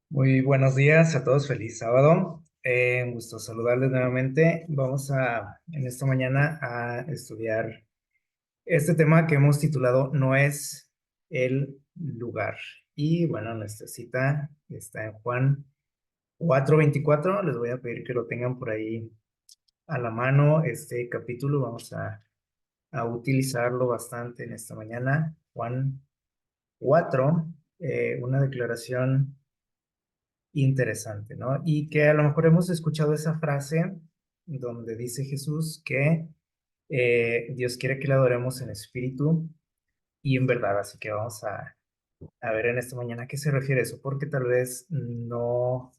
Muy buenos días a todos, feliz sábado. Un gusto saludarles nuevamente. Vamos en esta mañana a estudiar este tema que hemos titulado No es el lugar. Y bueno, nuestra cita está en Juan 4:24. Les voy a pedir que lo tengan por ahí a la mano. Este capítulo vamos a utilizarlo bastante en esta mañana. Juan 4, una declaración interesante, ¿no? Y que a lo mejor hemos escuchado esa frase donde dice Jesús que Dios quiere que le adoremos en espíritu y en verdad. Así que vamos a ver en esta mañana a qué se refiere eso, porque tal vez no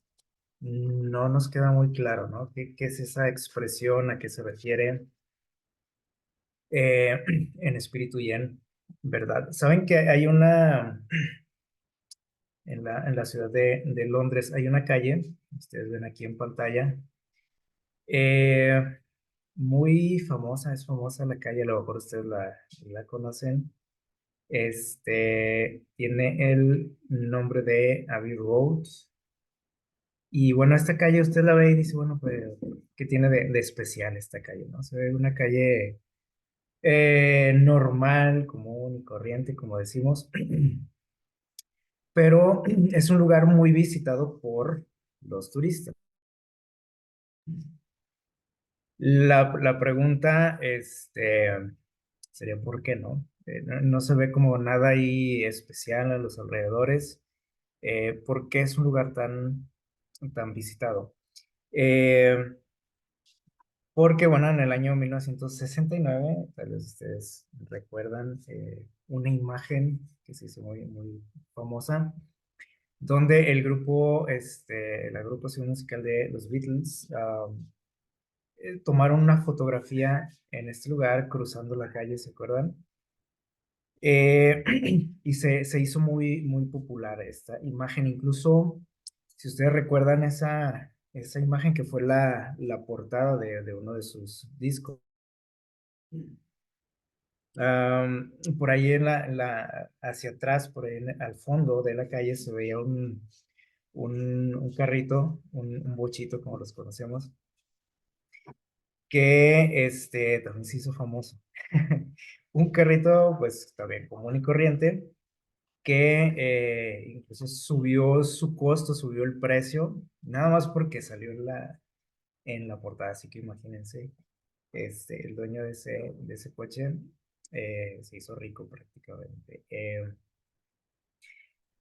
nos queda muy claro, ¿no? ¿Qué es esa expresión? ¿A qué se refiere eh, en espíritu y en verdad? Saben que hay en la ciudad de Londres, hay una calle, ustedes ven aquí en pantalla. Eh, Muy famosa, es famosa la calle, a lo mejor ustedes la conocen. Tiene el nombre de Abbey Road. Y bueno, esta calle usted la ve y dice, bueno, pues, ¿qué tiene de especial esta calle, no? Se ve una calle normal, común y corriente, como decimos, pero es un lugar muy visitado por los turistas. La pregunta, sería ¿por qué no? No se ve como nada ahí especial a los alrededores. ¿Por qué es un lugar tan visitado? Eh, Porque, bueno, en el año 1969, tal vez ustedes recuerdan una imagen que se hizo muy famosa, donde la agrupación musical de los Beatles, tomaron una fotografía en este lugar cruzando la calle, ¿se acuerdan? Eh, y se hizo muy popular esta imagen. Incluso, si ustedes recuerdan esa imagen que fue la portada de uno de sus discos. Por ahí hacia atrás, por ahí al fondo de la calle se veía un carrito, un bochito como los conocemos, que también se hizo famoso. Un carrito, pues también común y corriente, que incluso subió su costo, subió el precio, nada más porque salió en la portada. Así que imagínense, el dueño de ese coche se hizo rico prácticamente.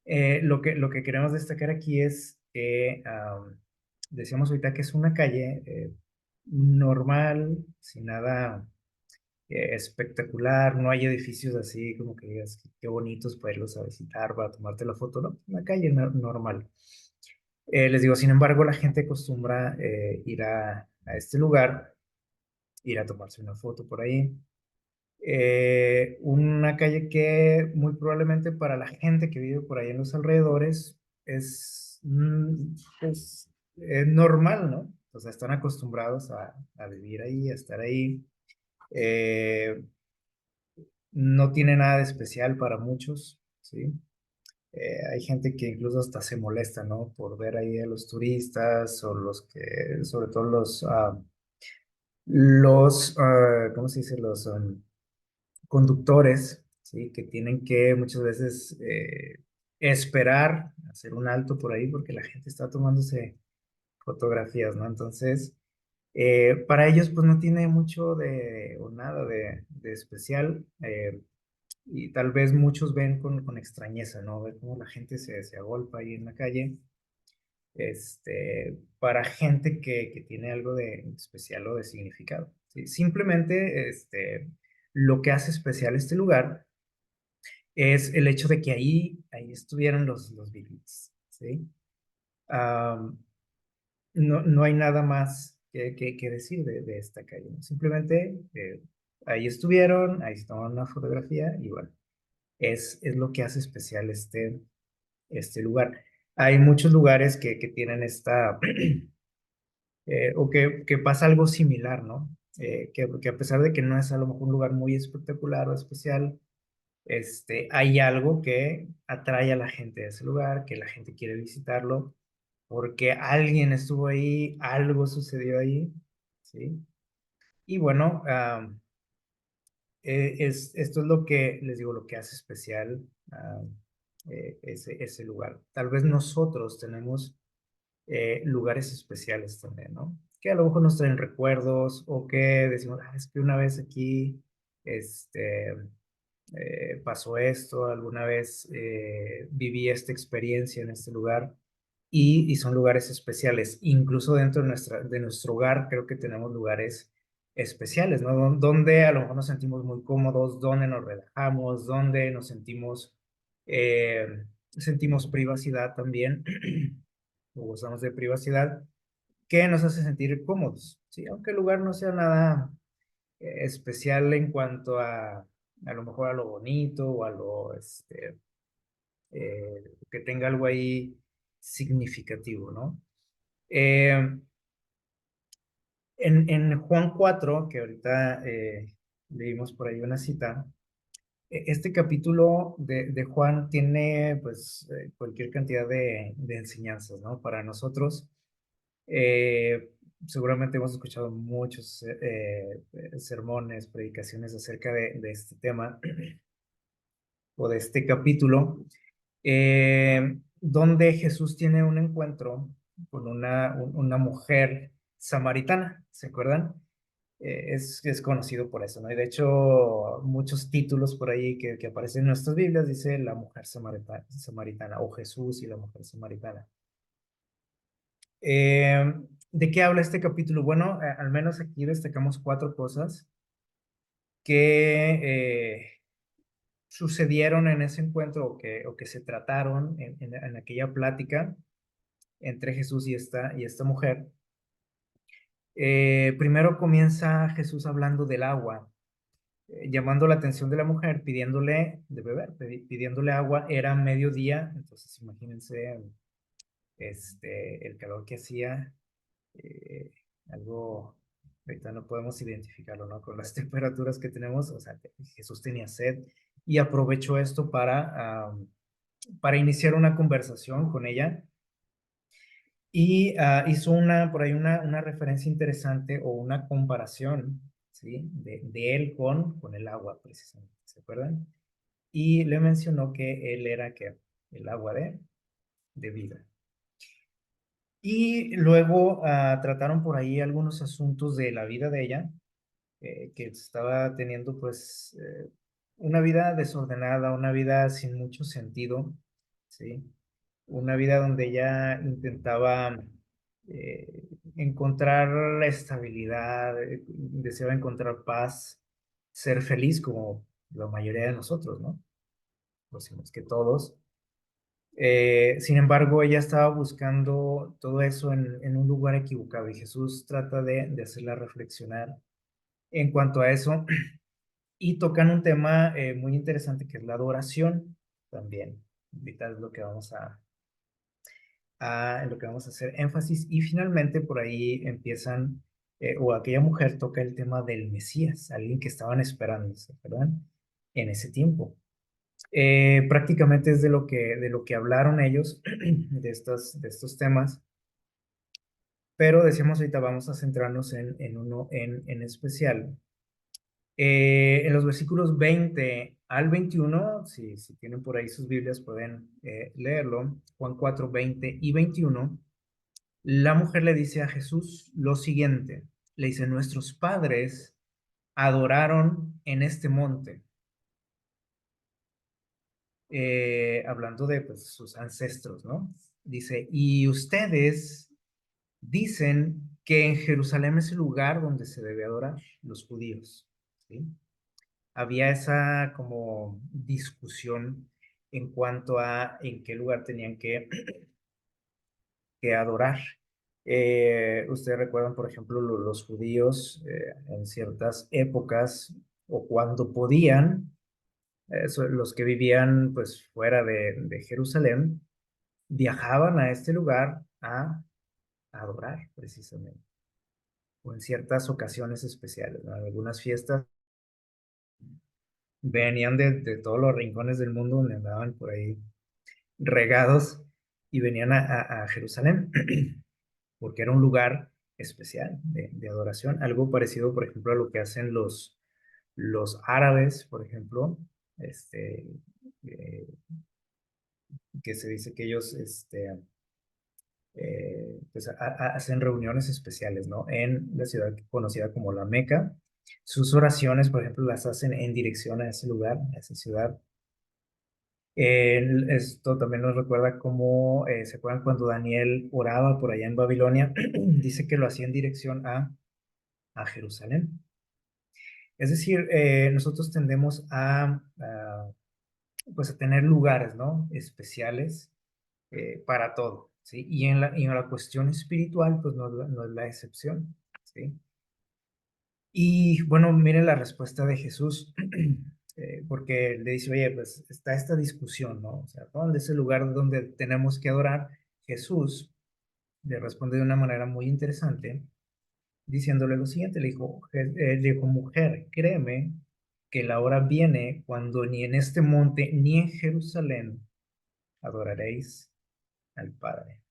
Lo que queremos destacar aquí es que decíamos ahorita que es una calle normal, sin nada espectacular. No hay edificios así como que digas qué bonitos para irlos a visitar, para tomarte la foto, ¿no? Una calle normal. Les digo, sin embargo, la gente acostumbra ir a este lugar, ir a tomarse una foto por ahí. Una calle que muy probablemente para la gente que vive por ahí en los alrededores es, es normal, ¿no? O sea, están acostumbrados a vivir ahí, a estar ahí. Eh, no tiene nada de especial para muchos, ¿sí? Hay gente que incluso hasta se molesta, ¿no? Por ver ahí a los turistas o sobre todo ¿cómo se dice? Los conductores, ¿sí? Que tienen que muchas veces esperar, hacer un alto por ahí porque la gente está tomándose fotografías, ¿no? Entonces, para ellos pues no tiene mucho o nada de especial. Y tal vez muchos ven con extrañeza, ¿no? Ver cómo la gente se agolpa ahí en la calle. Para gente que tiene algo de especial o de significado, ¿sí? Simplemente, lo que hace especial este lugar es el hecho de que ahí estuvieran los Beatles, ¿sí? Am, no hay nada más que decir de esta calle, ¿no? Simplemente ahí estuvieron, ahí se tomaron una fotografía y bueno, es lo que hace especial este lugar. Hay muchos lugares que tienen o que pasa algo similar, ¿no? Que a pesar de que no es a lo mejor un lugar muy espectacular o especial, hay algo que atrae a la gente a ese lugar, que la gente quiere visitarlo, porque alguien estuvo ahí, algo sucedió ahí, ¿sí? Y bueno, esto es lo que les digo, lo que hace especial ese lugar. Tal vez nosotros tenemos lugares especiales también, ¿no? Que a lo mejor nos traen recuerdos o que decimos, "Ah, es que una vez aquí, este, pasó esto, alguna vez viví esta experiencia en este lugar y son lugares especiales. Incluso dentro de nuestro hogar creo que tenemos lugares especiales, ¿no? Donde a lo mejor nos sentimos muy cómodos, donde nos relajamos, donde nos sentimos privacidad también, o gozamos de privacidad, que nos hace sentir cómodos, ¿sí? Aunque el lugar no sea nada especial en cuanto a lo mejor a lo bonito o a lo, que tenga algo ahí significativo, ¿no? Eh, en Juan 4 que ahorita leímos por ahí una cita, este capítulo de Juan tiene pues cualquier cantidad de enseñanzas, ¿no? Para nosotros, eh, seguramente hemos escuchado muchos sermones, predicaciones acerca de este tema o de este capítulo, donde Jesús tiene un encuentro con una mujer samaritana, ¿se acuerdan? Es conocido por eso, ¿no? Y de hecho, muchos títulos por ahí que aparecen en nuestras Biblias dice la mujer samaritana o Jesús y la mujer samaritana. Eh, ¿De qué habla este capítulo? Bueno, al menos aquí destacamos cuatro cosas que sucedieron en ese encuentro o que se trataron en aquella plática entre Jesús y esta mujer. Primero comienza Jesús hablando del agua, llamando la atención de la mujer, pidiéndole de beber, pidiéndole agua. Era mediodía, entonces imagínense el calor que hacía, eh, algo, ahorita no podemos identificarlo, ¿no? Con las temperaturas que tenemos, o sea, Jesús tenía sed y aprovechó esto para iniciar una conversación con ella y hizo por ahí una referencia interesante o una comparación, ¿sí? De él con el agua, precisamente, ¿se acuerdan? Y le mencionó que él era que el agua de vida. Y luego trataron por ahí algunos asuntos de la vida de ella, que estaba teniendo pues una vida desordenada, una vida sin mucho sentido, ¿sí? Una vida donde ella intentaba encontrar estabilidad, deseaba encontrar paz, ser feliz como la mayoría de nosotros, ¿no? Pues si no es que todos. Sin embargo, ella estaba buscando todo eso en un lugar equivocado y Jesús trata de hacerla reflexionar en cuanto a eso y tocan un tema muy interesante que es la adoración también. Ahorita es lo que en lo que vamos a hacer énfasis. Y finalmente por ahí empiezan, o aquella mujer toca el tema del Mesías, alguien que estaban esperando, ¿verdad? En ese tiempo. Prácticamente es de lo que hablaron ellos, de estos temas, pero decíamos ahorita vamos a centrarnos en uno en especial. En los versículos 20 al 21, si tienen por ahí sus Biblias, pueden leerlo. Juan 4 20 y 21. La mujer le dice a Jesús lo siguiente. Le dice, nuestros padres adoraron en este monte. Hablando de pues, sus ancestros, ¿no? Dice, y ustedes dicen que en Jerusalén es el lugar donde se debe adorar los judíos, ¿sí? Había esa como discusión en cuanto a en qué lugar tenían que adorar. Ustedes recuerdan, por ejemplo, los judíos en ciertas épocas o cuando podían, los que vivían pues fuera de Jerusalén, viajaban a este lugar a adorar precisamente, o en ciertas ocasiones especiales, ¿no? En algunas fiestas venían de todos los rincones del mundo donde andaban por ahí regados y venían a Jerusalén, porque era un lugar especial de adoración, algo parecido, por ejemplo, a lo que hacen los árabes, por ejemplo, este, eh, que se dice que ellos pues hacen reuniones especiales, ¿no? En la ciudad conocida como la Meca. Sus oraciones, por ejemplo, las hacen en dirección a ese lugar, a esa ciudad. Esto también nos recuerda cómo, ¿se acuerdan cuando Daniel oraba por allá en Babilonia? Dice que lo hacía en dirección a Jerusalén. Es decir, nosotros tendemos pues a tener lugares, ¿no? Especiales para todo, ¿sí? Y en la cuestión espiritual, pues no es la excepción, ¿sí? Y bueno, mire la respuesta de Jesús, porque le dice, oye, pues está esta discusión, ¿no? O sea, ¿dónde es el lugar donde tenemos que adorar? Jesús le responde de una manera muy interesante, diciéndole lo siguiente, le dijo, mujer, créeme que la hora viene cuando ni en este monte ni en Jerusalén adoraréis al Padre.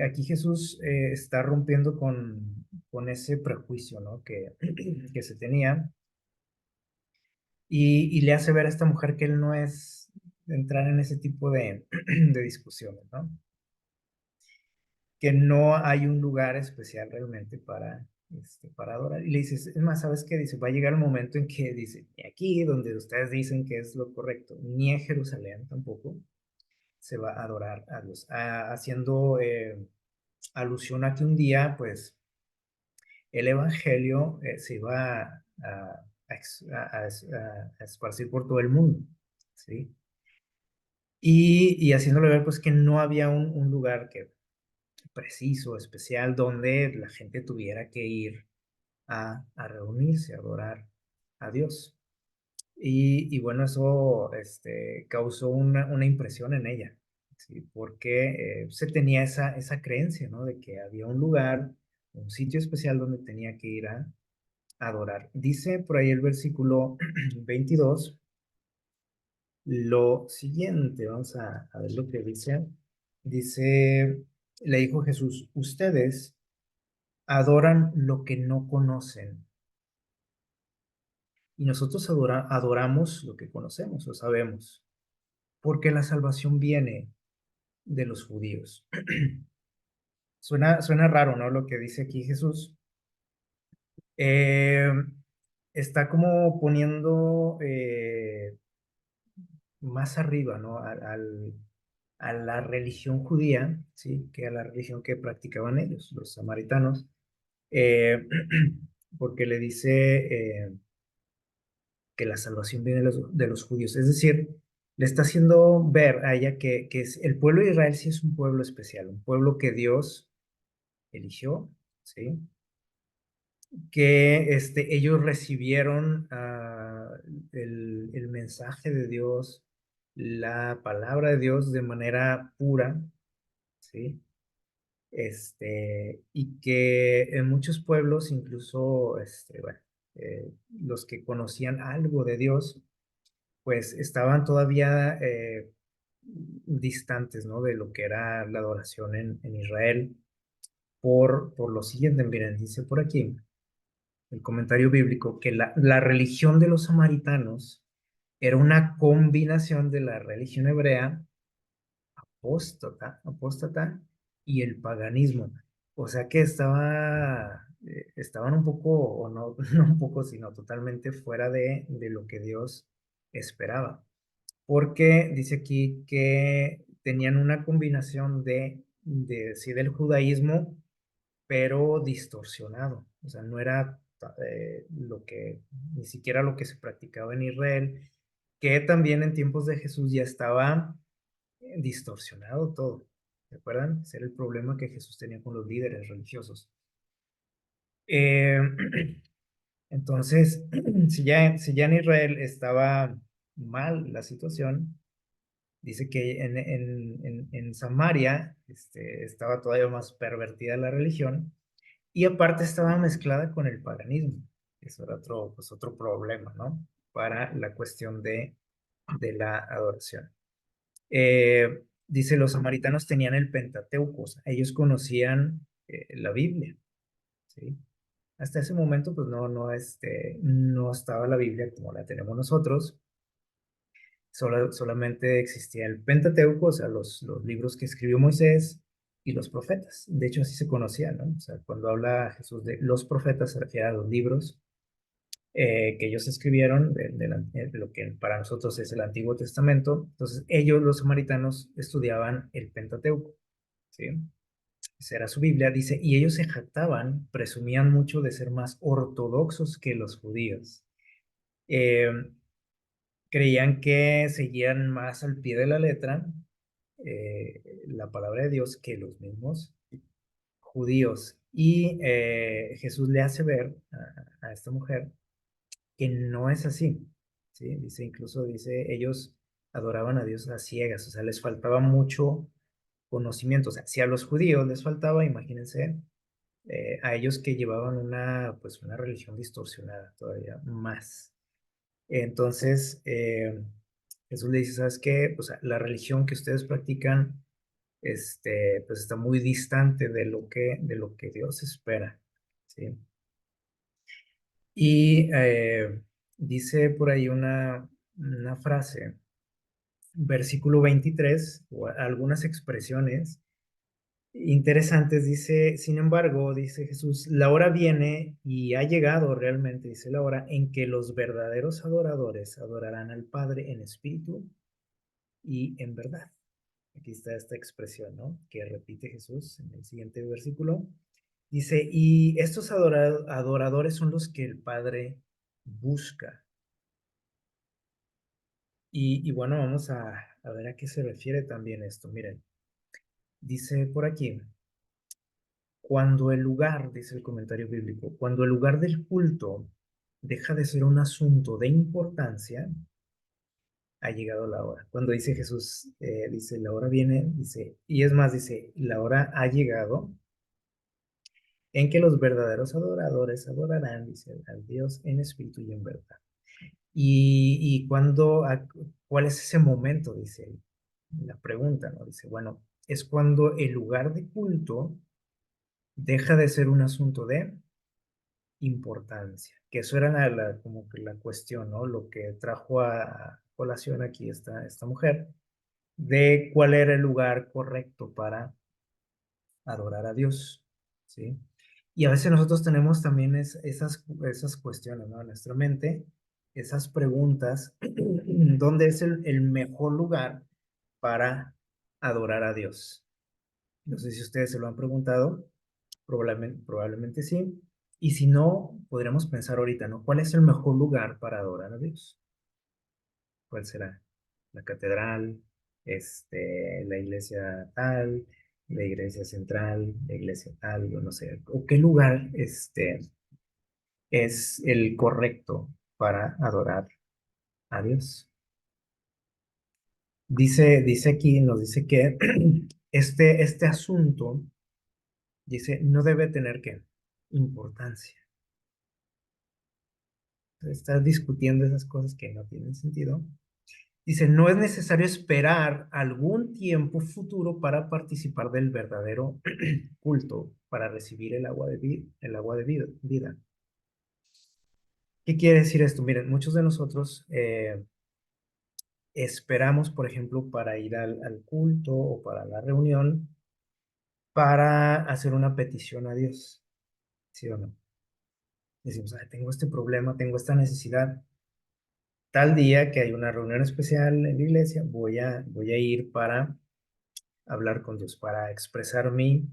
Aquí Jesús está rompiendo con ese prejuicio, ¿no? que se tenía y le hace ver a esta mujer que él no es entrar en ese tipo de discusiones, ¿no? Que no hay un lugar especial realmente para adorar. Y le dices, es más, ¿sabes qué? Dice, va a llegar el momento en que dice, y aquí donde ustedes dicen que es lo correcto, ni en Jerusalén tampoco se va a adorar a Dios, haciendo alusión a que un día, pues, el evangelio se iba a esparcir por todo el mundo, ¿sí? Y haciéndole ver, pues, que no había un lugar preciso, especial, donde la gente tuviera que ir a reunirse, a adorar a Dios. Y bueno, eso causó una impresión en ella, ¿sí? Porque se tenía esa creencia, ¿no? De que había un lugar, un sitio especial donde tenía que ir a adorar. Dice por ahí el versículo 22 lo siguiente, vamos a ver lo que dice. Dice, le dijo Jesús, ustedes adoran lo que no conocen y nosotros adoramos lo que conocemos o sabemos, porque la salvación viene de los judíos. Suena raro, ¿no? Lo que dice aquí Jesús. Eh, Está como poniendo más arriba, ¿no? A la religión judía, ¿sí? Que a la religión que practicaban ellos, los samaritanos, eh, porque le dice que la salvación viene de los judíos. Es decir, le está haciendo ver a ella que el pueblo de Israel sí es un pueblo especial, un pueblo que Dios eligió, ¿sí? Que ellos recibieron el mensaje de Dios, la palabra de Dios de manera pura, ¿sí? Y que en muchos pueblos, incluso, bueno, los que conocían algo de Dios, pues estaban todavía distantes, ¿no? De lo que era la adoración en Israel, por lo siguiente, miren, dice por aquí el comentario bíblico que la religión de los samaritanos era una combinación de la religión hebrea apóstata y el paganismo. O sea que estaban un poco, o no, no un poco, sino totalmente fuera de lo que Dios esperaba. Porque dice aquí que tenían una combinación sí, del judaísmo, pero distorsionado. O sea, no era ni siquiera lo que se practicaba en Israel, que también en tiempos de Jesús ya estaba distorsionado todo. ¿Se acuerdan? Ese era el problema que Jesús tenía con los líderes religiosos. Eh, entonces, si ya en Israel estaba mal la situación, dice que en Samaria estaba todavía más pervertida la religión y aparte estaba mezclada con el paganismo. Eso era otro, pues otro problema, ¿no? para la cuestión de la adoración. Dice, los samaritanos tenían el Pentateuco, o sea, ellos conocían la Biblia, ¿sí? Hasta ese momento, pues no estaba la Biblia como la tenemos nosotros, solamente existía el Pentateuco, o sea, los libros que escribió Moisés y los profetas. De hecho, así se conocían, ¿no? O sea, cuando habla Jesús de los profetas, se refiere a los libros que ellos escribieron, de lo que para nosotros es el Antiguo Testamento. Entonces, ellos, los samaritanos, estudiaban el Pentateuco, ¿sí? Esa era su Biblia, dice, y ellos se jactaban, presumían mucho de ser más ortodoxos que los judíos. Eh, Creían que seguían más al pie de la letra la palabra de Dios que los mismos judíos. Y Jesús le hace ver a esta mujer que no es así, ¿sí? Dice, incluso dice, ellos adoraban a Dios a ciegas, o sea, les faltaba mucho conocimiento. O sea, si a los judíos les faltaba, imagínense, a ellos que llevaban pues una religión distorsionada todavía más. Entonces, Jesús le dice, ¿sabes qué? O sea, la religión que ustedes practican, pues está muy distante de lo que Dios espera, ¿sí? Y dice por ahí una frase, versículo 23, o algunas expresiones interesantes, dice, sin embargo, dice Jesús, la hora viene y ha llegado realmente, dice la hora, en que los verdaderos adoradores adorarán al Padre en espíritu y en verdad. Aquí está esta expresión, ¿no? Que repite Jesús en el siguiente versículo. Dice, y estos adoradores son los que el Padre busca. Y bueno, vamos a ver a qué se refiere también esto. Miren, dice por aquí, cuando el lugar, dice el comentario bíblico, cuando el lugar del culto deja de ser un asunto de importancia, ha llegado la hora. Cuando dice Jesús, dice, la hora viene, dice, y es más, dice, la hora ha llegado en que los verdaderos adoradores adorarán, dice, al Dios en espíritu y en verdad. Y ¿cuál es ese momento? Dice la pregunta, ¿no? Dice, bueno, es cuando el lugar de culto deja de ser un asunto de importancia, que eso era como que la cuestión, ¿no? Lo que trajo a colación aquí esta mujer, de cuál era el lugar correcto para adorar a Dios, ¿sí? Y a veces nosotros tenemos también esas cuestiones, ¿no? En nuestra mente, esas preguntas, ¿dónde es el mejor lugar para adorar a Dios? No sé si ustedes se lo han preguntado, probablemente sí. Y si no, podríamos pensar ahorita, ¿no? ¿Cuál es el mejor lugar para adorar a Dios? ¿Cuál será? La catedral, la iglesia tal, la iglesia central, la iglesia tal, o no sé, o qué lugar es el correcto para adorar a Dios. Dice aquí, nos dice que este asunto, dice, no debe tener ¿qué? Importancia. Estás discutiendo esas cosas que no tienen sentido. Dice, no es necesario esperar algún tiempo futuro para participar del verdadero culto, para recibir el agua de vida. ¿Qué quiere decir esto? Miren, muchos de nosotros esperamos, por ejemplo, para ir al culto o para la reunión, para hacer una petición a Dios, ¿sí o no? Decimos, "Ay, tengo este problema, tengo esta necesidad. Tal día que hay una reunión especial en la iglesia, voy a ir para hablar con Dios, para expresar mi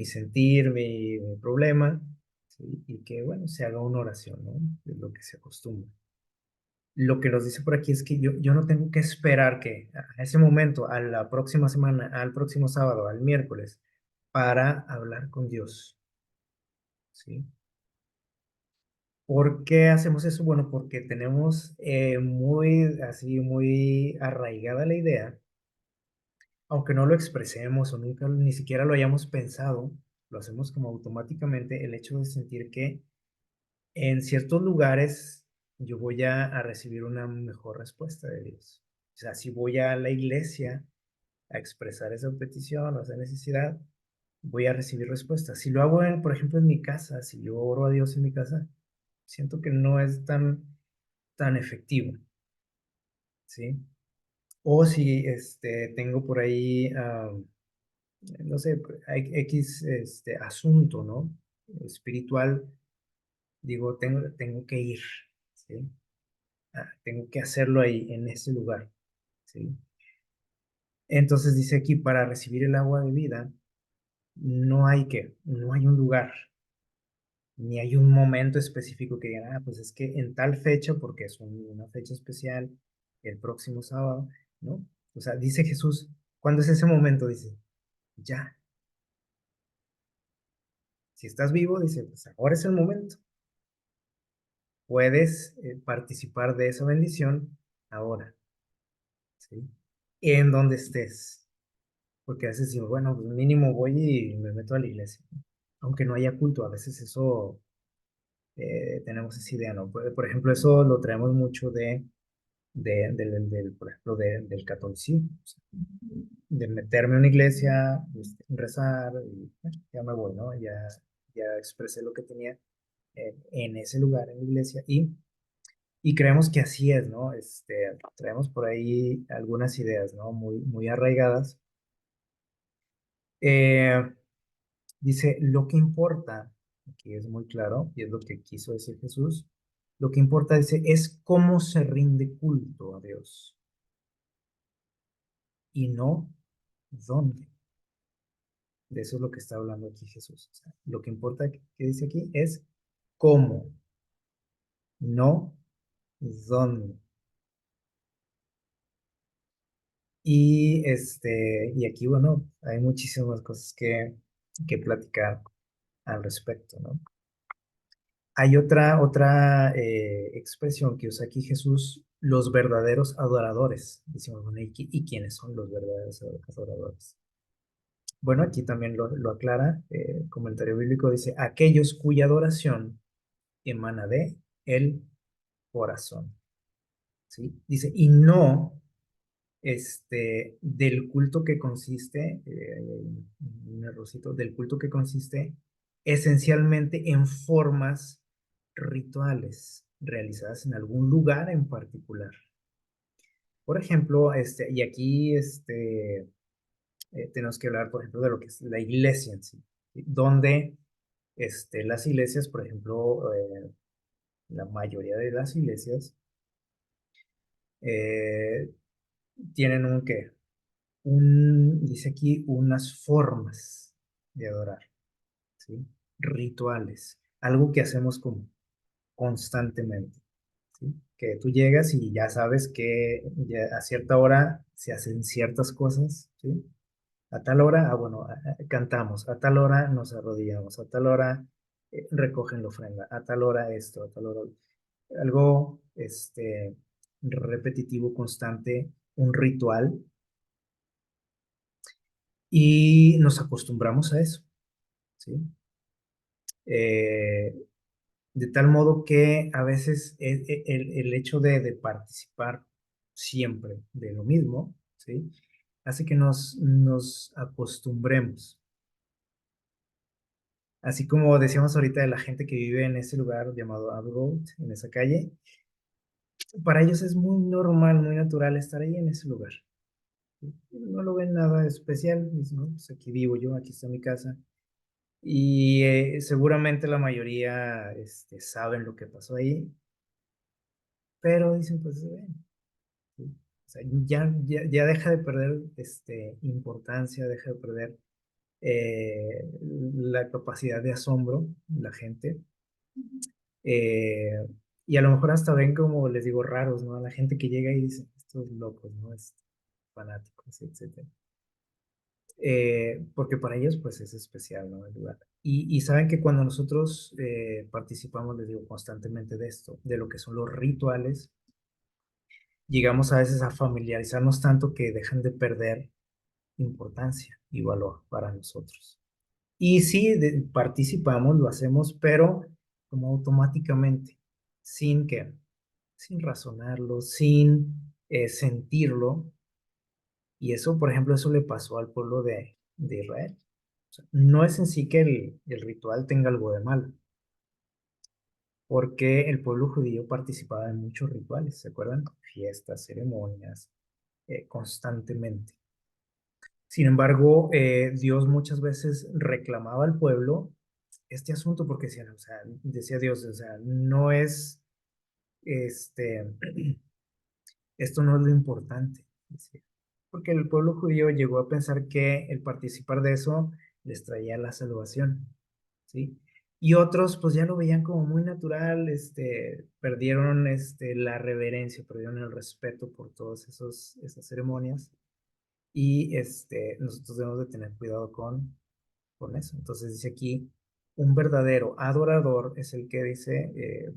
sentir, mi problema, ¿sí? Y que, bueno, se haga una oración, ¿no? Es lo que se acostumbra. Lo que nos dice por aquí es que yo no tengo que esperar que a ese momento, a la próxima semana, al próximo sábado, al miércoles, para hablar con Dios, ¿sí? ¿Por qué hacemos eso? Bueno, porque tenemos muy arraigada la idea, aunque no lo expresemos o nunca ni siquiera lo hayamos pensado, lo hacemos como automáticamente, el hecho de sentir que en ciertos lugares yo voy a recibir una mejor respuesta de Dios. O sea, si voy a la iglesia a expresar esa petición o esa necesidad, voy a recibir respuesta. Si lo hago, por ejemplo, en mi casa, si yo oro a Dios en mi casa, siento que no es tan efectivo, ¿sí? O si tengo por ahí, no sé, hay X asunto, ¿no? Espiritual, digo, tengo que ir, ¿sí? Tengo que hacerlo ahí, en ese lugar, ¿sí? Entonces dice aquí, para recibir el agua de vida, no hay un lugar, ni hay un momento específico que digan, pues es que en tal fecha, porque es una fecha especial, el próximo sábado, ¿no? O sea, dice Jesús, ¿cuándo es ese momento? Dice, ya, si estás vivo, dice, pues ahora es el momento. Puedes participar de esa bendición ahora, ¿sí? En donde estés. Porque a veces digo, bueno, pues mínimo voy y me meto a la iglesia, ¿no? Aunque no haya culto, a veces eso tenemos esa idea, ¿no? Por ejemplo, eso lo traemos mucho por ejemplo, del catolicismo, o sea, de meterme a una iglesia, rezar, y bueno, ya me voy, ¿no? Ya expresé lo que tenía en ese lugar, en la iglesia, y creemos que así es, ¿no? Traemos por ahí algunas ideas, ¿no? Muy arraigadas. Eh, Dice, lo que importa, aquí es muy claro, y es lo que quiso decir Jesús, lo que importa, dice, es cómo se rinde culto a Dios y no dónde. De eso es lo que está hablando aquí Jesús. O sea, lo que importa que dice aquí es cómo, no dónde. Y aquí, bueno, hay muchísimas cosas que platicar al respecto, ¿no? Hay otra expresión que usa aquí Jesús, los verdaderos adoradores. Decimos, bueno, ¿y quiénes son los verdaderos adoradores? Bueno, aquí también lo aclara, comentario bíblico dice, aquellos cuya adoración emana de el corazón, ¿sí? Dice, y no del culto que consiste, un errorcito, del culto que consiste esencialmente en formas rituales realizadas en algún lugar en particular. Por ejemplo, y aquí tenemos que hablar, por ejemplo, de lo que es la iglesia en sí, ¿sí? Donde las iglesias, por ejemplo, la mayoría de las iglesias eh, tienen dice aquí, unas formas de adorar, ¿sí? Rituales, algo que hacemos como constantemente, ¿sí? Que tú llegas y ya sabes que a cierta hora se hacen ciertas cosas, ¿sí? A tal hora, bueno, cantamos, a tal hora nos arrodillamos, a tal hora recogen la ofrenda, a tal hora esto, a tal hora, algo, repetitivo, constante, un ritual, y nos acostumbramos a eso, ¿sí? Eh, de tal modo que a veces el hecho de participar siempre de lo mismo, ¿sí? Hace que nos acostumbremos. Así como decíamos ahorita de la gente que vive en ese lugar llamado Abbey Road, en esa calle, para ellos es muy normal, muy natural estar ahí en ese lugar. No lo ven nada especial, dicen, "No, pues aquí vivo yo, aquí está mi casa". Y seguramente la mayoría saben lo que pasó ahí, pero dicen, pues, sí. O sea, ya deja de perder importancia, deja de perder la capacidad de asombro la gente. eh, y a lo mejor hasta ven como, les digo, raros, ¿no? A la gente que llega y dice, estos locos, ¿no? Fanáticos, etcétera. Porque para ellos pues es especial, ¿no? El lugar. Y saben que cuando nosotros participamos, les digo, constantemente de esto, de lo que son los rituales, llegamos a veces a familiarizarnos tanto que dejan de perder importancia y valor para nosotros. Y sí, participamos, lo hacemos, pero como automáticamente, sin que. sin razonarlo, sin sentirlo. Y eso, por ejemplo, eso le pasó al pueblo de Israel. O sea, no es en sí que el ritual tenga algo de malo, porque el pueblo judío participaba en muchos rituales, ¿se acuerdan? Fiestas, ceremonias, constantemente. Sin embargo, Dios muchas veces reclamaba al pueblo este asunto porque decían, o sea, decía Dios, o sea, no es, este, esto no es lo importante, decía. Porque el pueblo judío llegó a pensar que el participar de eso les traía la salvación, ¿sí? Y otros pues ya lo veían como muy natural, perdieron la reverencia, perdieron el respeto por todas esas ceremonias y nosotros debemos de tener cuidado con eso. Entonces dice aquí, un verdadero adorador es el que dice,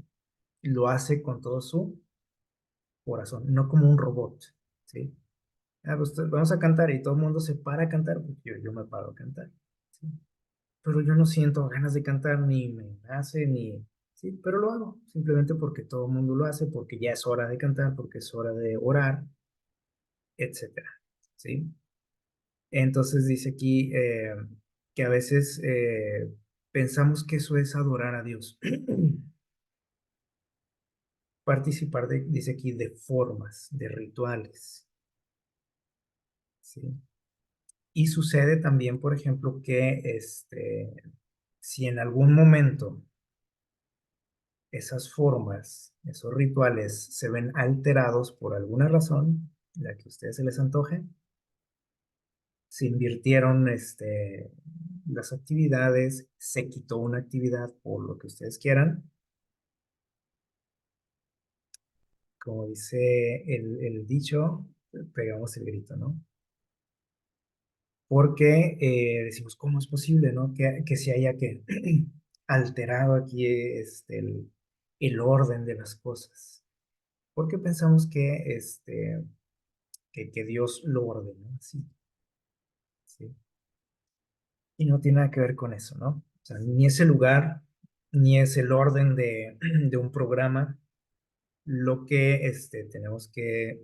lo hace con todo su corazón, no como un robot, ¿sí? Ah, pues vamos a cantar y todo el mundo se para a cantar, pues yo me paro a cantar, ¿sí? Pero yo no siento ganas de cantar, ni me nace, ni, sí, pero lo hago, simplemente porque todo el mundo lo hace, porque ya es hora de cantar, porque es hora de orar, etcétera, ¿sí? Entonces dice aquí que a veces pensamos que eso es adorar a Dios. Participar de, dice aquí, de formas, de rituales, ¿sí? Y sucede también, por ejemplo, que si en algún momento esas formas, esos rituales se ven alterados por alguna razón, la que a ustedes se les antoje, se invirtieron las actividades, se quitó una actividad por lo que ustedes quieran, como dice el dicho, pegamos el grito, ¿no? Porque decimos, ¿cómo es posible, no? Que se haya que alterado aquí el orden de las cosas. Porque pensamos que Dios lo ordenó así, ¿sí? Y no tiene nada que ver con eso, ¿no? O sea, ni es el lugar, ni es el orden de un programa lo que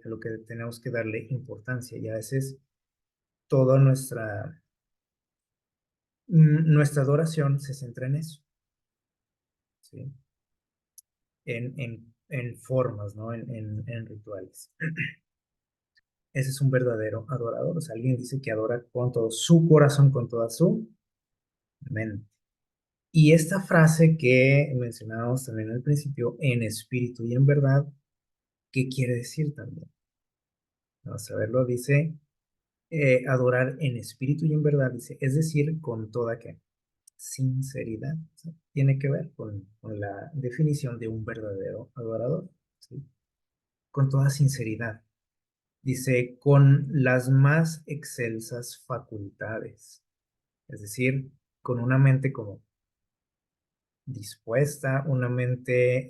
lo que tenemos que darle importancia. Y a veces toda nuestra adoración se centra en eso, ¿sí? En formas, ¿no? En rituales. Ese es un verdadero adorador. O sea, alguien dice que adora con todo su corazón, con toda su mente. Y esta frase que mencionábamos también al principio, en espíritu y en verdad, ¿qué quiere decir también? Vamos a verlo, dice, adorar en espíritu y en verdad, dice, es decir, con toda ¿qué? Sinceridad. O sea, tiene que ver con la definición de un verdadero adorador, ¿sí? Con toda sinceridad. Dice, con las más excelsas facultades, es decir, con una mente como dispuesta, una mente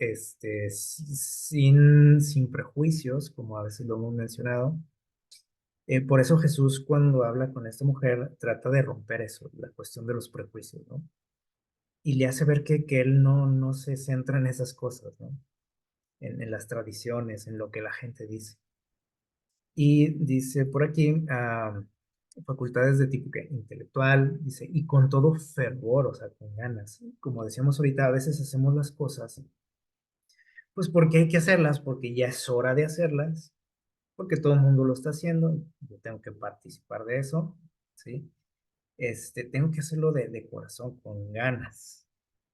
sin prejuicios, como a veces lo hemos mencionado. Por eso Jesús cuando habla con esta mujer trata de romper eso, la cuestión de los prejuicios, ¿no? Y le hace ver que él no se centra en esas cosas, ¿no? En las tradiciones, en lo que la gente dice. Y dice por aquí, facultades de tipo que intelectual, dice, y con todo fervor, o sea, con ganas. Como decíamos ahorita, a veces hacemos las cosas, pues porque hay que hacerlas, porque ya es hora de hacerlas, porque todo el mundo lo está haciendo, yo tengo que participar de eso, ¿sí? Tengo que hacerlo de corazón, con ganas,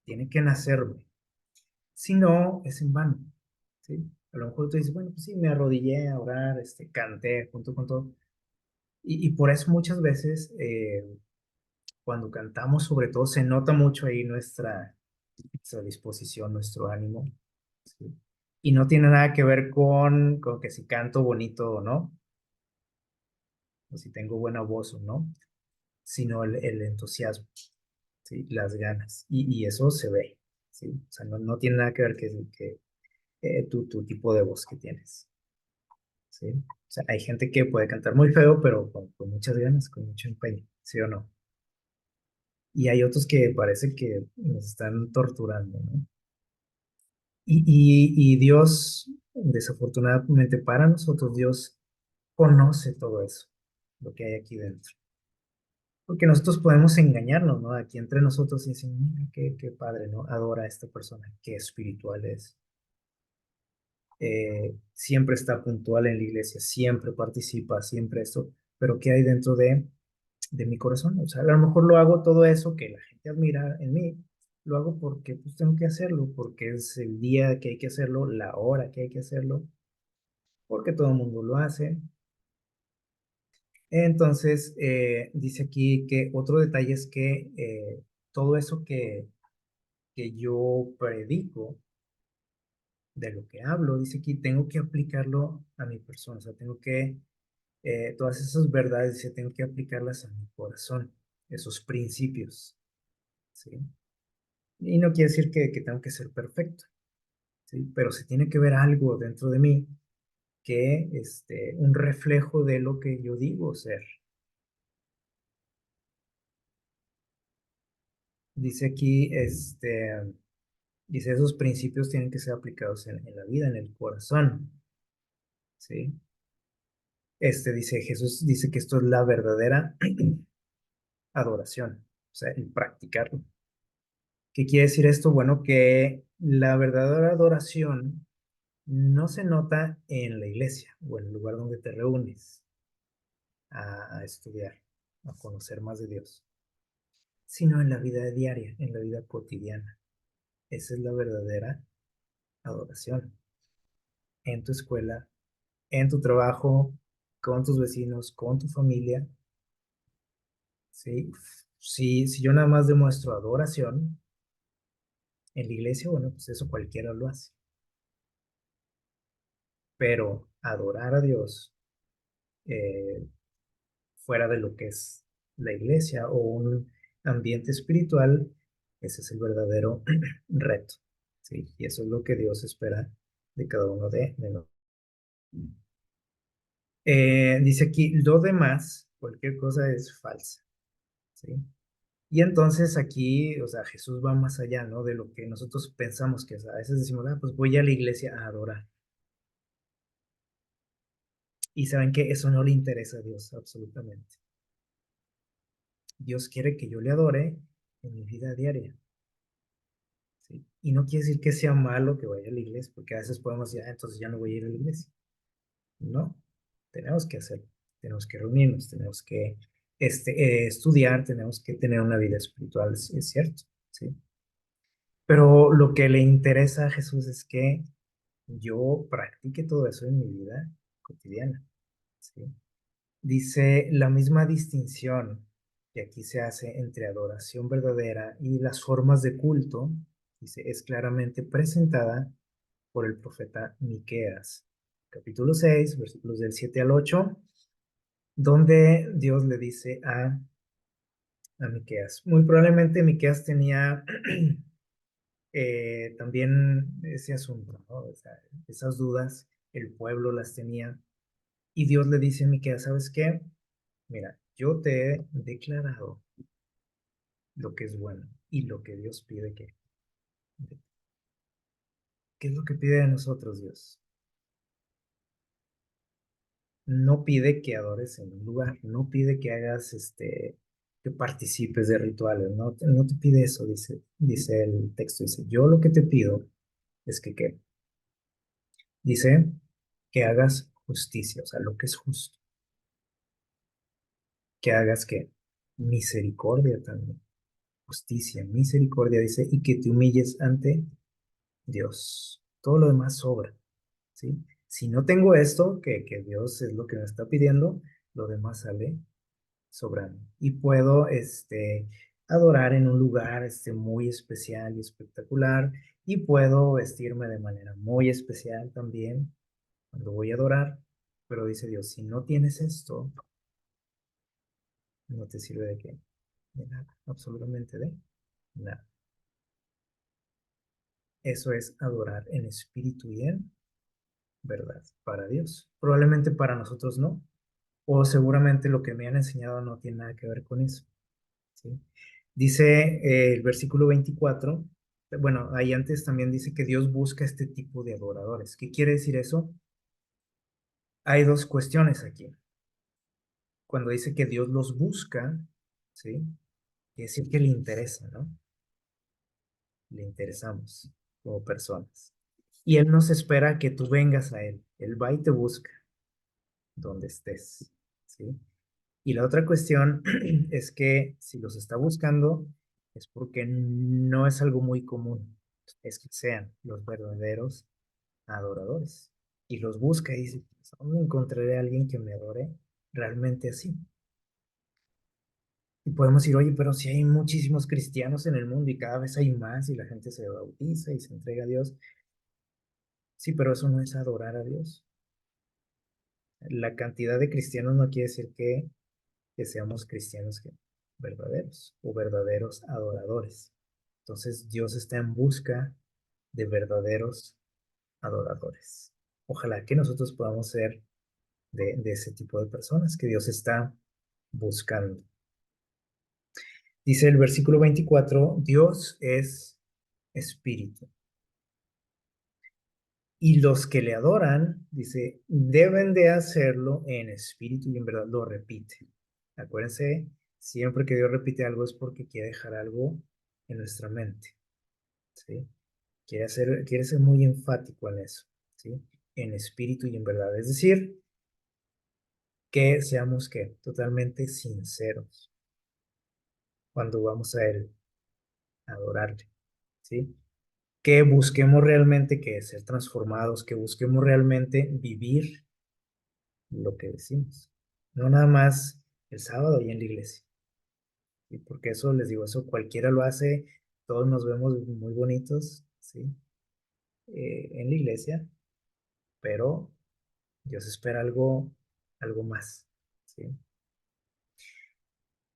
tiene que nacerme, si no, es en vano, ¿sí? A lo mejor tú dices, bueno, pues sí, me arrodillé a orar, canté junto con todo, y por eso muchas veces cuando cantamos, sobre todo, se nota mucho ahí nuestra disposición, nuestro ánimo, ¿sí? Y no tiene nada que ver con que si canto bonito o no, o si tengo buena voz o no, sino el entusiasmo, ¿sí? Las ganas. Y eso se ve, ¿sí? O sea, no tiene nada que ver que tu tipo de voz que tienes, ¿sí? O sea, hay gente que puede cantar muy feo, pero con muchas ganas, con mucho empeño, ¿sí o no? Y hay otros que parece que nos están torturando, ¿no? Y Dios Desafortunadamente para nosotros, Dios conoce todo eso, lo que hay aquí dentro. Porque nosotros podemos engañarnos, ¿no? Aquí entre nosotros y decir, mira, qué padre, ¿no? Adora a esta persona, qué espiritual es. Siempre está puntual en la iglesia, siempre participa, siempre esto, pero ¿qué hay dentro de mi corazón? O sea, a lo mejor lo hago todo eso que la gente admira en mí, lo hago porque pues tengo que hacerlo, porque es el día que hay que hacerlo, la hora que hay que hacerlo, porque todo el mundo lo hace. Entonces, dice aquí que otro detalle es que todo eso que yo predico, de lo que hablo, dice aquí, tengo que aplicarlo a mi persona, o sea, tengo que, todas esas verdades, dice, tengo que aplicarlas a mi corazón, esos principios, ¿sí? Y no quiere decir que tengo que ser perfecto, ¿sí? Pero se tiene que ver algo dentro de mí que, un reflejo de lo que yo digo ser. Dice aquí, dice, esos principios tienen que ser aplicados en la vida, en el corazón, ¿sí? Dice, Jesús dice que esto es la verdadera adoración, o sea, el practicarlo. ¿Qué quiere decir esto? Bueno, que la verdadera adoración no se nota en la iglesia o en el lugar donde te reúnes a estudiar, a conocer más de Dios, sino en la vida diaria, en la vida cotidiana. Esa es la verdadera adoración. En tu escuela, en tu trabajo, con tus vecinos, con tu familia, ¿sí? Si yo nada más demuestro adoración en la iglesia, bueno, pues eso cualquiera lo hace. Pero adorar a Dios eh, fuera de lo que es la iglesia o un ambiente espiritual, ese es el verdadero reto, ¿sí? Y eso es lo que Dios espera de cada uno de nosotros. Dice aquí, lo demás, cualquier cosa es falsa, ¿sí? Y entonces aquí, o sea, Jesús va más allá, ¿no? De lo que nosotros pensamos que es. A veces decimos, ah, pues voy a la iglesia a adorar. Y saben que eso no le interesa a Dios absolutamente. Dios quiere que yo le adore en mi vida diaria, ¿sí? Y no quiere decir que sea malo que vaya a la iglesia, porque a veces podemos decir, ah, entonces ya no voy a ir a la iglesia. No, tenemos que hacerlo, tenemos que reunirnos, tenemos que estudiar, tenemos que tener una vida espiritual, es cierto, ¿sí? Pero lo que le interesa a Jesús es que yo practique todo eso en mi vida cotidiana, ¿sí? Dice la misma distinción que aquí se hace entre adoración verdadera y las formas de culto, dice, es claramente presentada por el profeta Miqueas, capítulo 6 versículos del 7 al 8, donde Dios le dice a Miqueas. Muy probablemente Miqueas tenía también ese asunto, ¿no? O sea, esas dudas, el pueblo las tenía, y Dios le dice a Miqueas, ¿sabes qué? Mira, yo te he declarado lo que es bueno y lo que Dios pide que. ¿Qué es lo que pide de nosotros Dios? No pide que adores en un lugar, no pide que hagas que participes de rituales, no te pide eso, dice el texto, dice, yo lo que te pido es que, ¿qué? Dice que hagas justicia, o sea, lo que es justo, que hagas que misericordia también, justicia, misericordia, dice, y que te humilles ante Dios. Todo lo demás sobra, ¿sí? Si no tengo esto, que Dios es lo que me está pidiendo, lo demás sale sobrando. Y puedo, adorar en un lugar, muy especial y espectacular, y puedo vestirme de manera muy especial también cuando voy a adorar, pero dice Dios, si no tienes esto, no te sirve de qué, de nada, absolutamente de nada. Eso es adorar en espíritu y en verdad para Dios. Probablemente para nosotros no, o seguramente lo que me han enseñado no tiene nada que ver con eso, ¿sí? Dice el versículo 24, Bueno, ahí antes también dice que Dios busca este tipo de adoradores. ¿Qué quiere decir eso? Hay dos cuestiones aquí. Cuando dice que Dios los busca, ¿sí? Quiere decir que le interesa, ¿no? Le interesamos como personas. Y Él nos espera a que tú vengas a Él. Él va y te busca donde estés, ¿sí? Y la otra cuestión es que si los está buscando es porque no es algo muy común, es que sean los verdaderos adoradores. Y los busca y dice, "Pues, ¿dónde encontraré a alguien que me adore realmente así?" Y podemos decir, oye, pero si hay muchísimos cristianos en el mundo y cada vez hay más y la gente se bautiza y se entrega a Dios. Sí, pero eso no es adorar a Dios. La cantidad de cristianos no quiere decir que seamos cristianos verdaderos o verdaderos adoradores. Entonces Dios está en busca de verdaderos adoradores. Ojalá que nosotros podamos ser de ese tipo de personas que Dios está buscando. Dice el versículo 24, Dios es espíritu. Y los que le adoran, dice, deben de hacerlo en espíritu y en verdad lo repite. Acuérdense, siempre que Dios repite algo es porque quiere dejar algo en nuestra mente, ¿sí? Quiere ser muy enfático en eso, ¿sí? En espíritu y en verdad. Es decir, que seamos que totalmente sinceros cuando vamos a Él a adorarle, ¿sí? Que busquemos realmente que ser transformados, que busquemos realmente vivir lo que decimos. No nada más el sábado y en la iglesia. ¿Sí? Porque eso, les digo, eso cualquiera lo hace, todos nos vemos muy bonitos, ¿sí? En la iglesia, pero Dios espera algo más, ¿sí?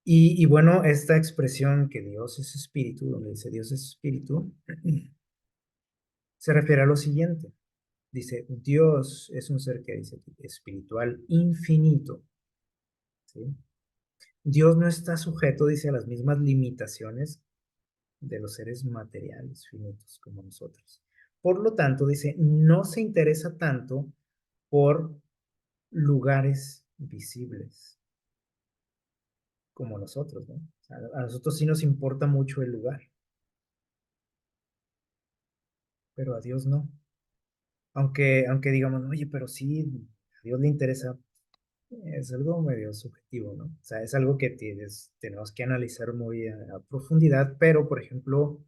Y bueno, esta expresión que Dios es espíritu, donde dice Dios es espíritu, se refiere a lo siguiente. Dice, Dios es un ser que dice aquí, espiritual infinito, ¿sí? Dios no está sujeto, dice, a las mismas limitaciones de los seres materiales finitos como nosotros. Por lo tanto, dice, no se interesa tanto por lugares visibles como nosotros, ¿no? A nosotros sí nos importa mucho el lugar, pero a Dios no. Aunque digamos, oye, pero sí, a Dios le interesa, es algo medio subjetivo, ¿no? O sea, es algo que tenemos que analizar muy a profundidad, pero, por ejemplo,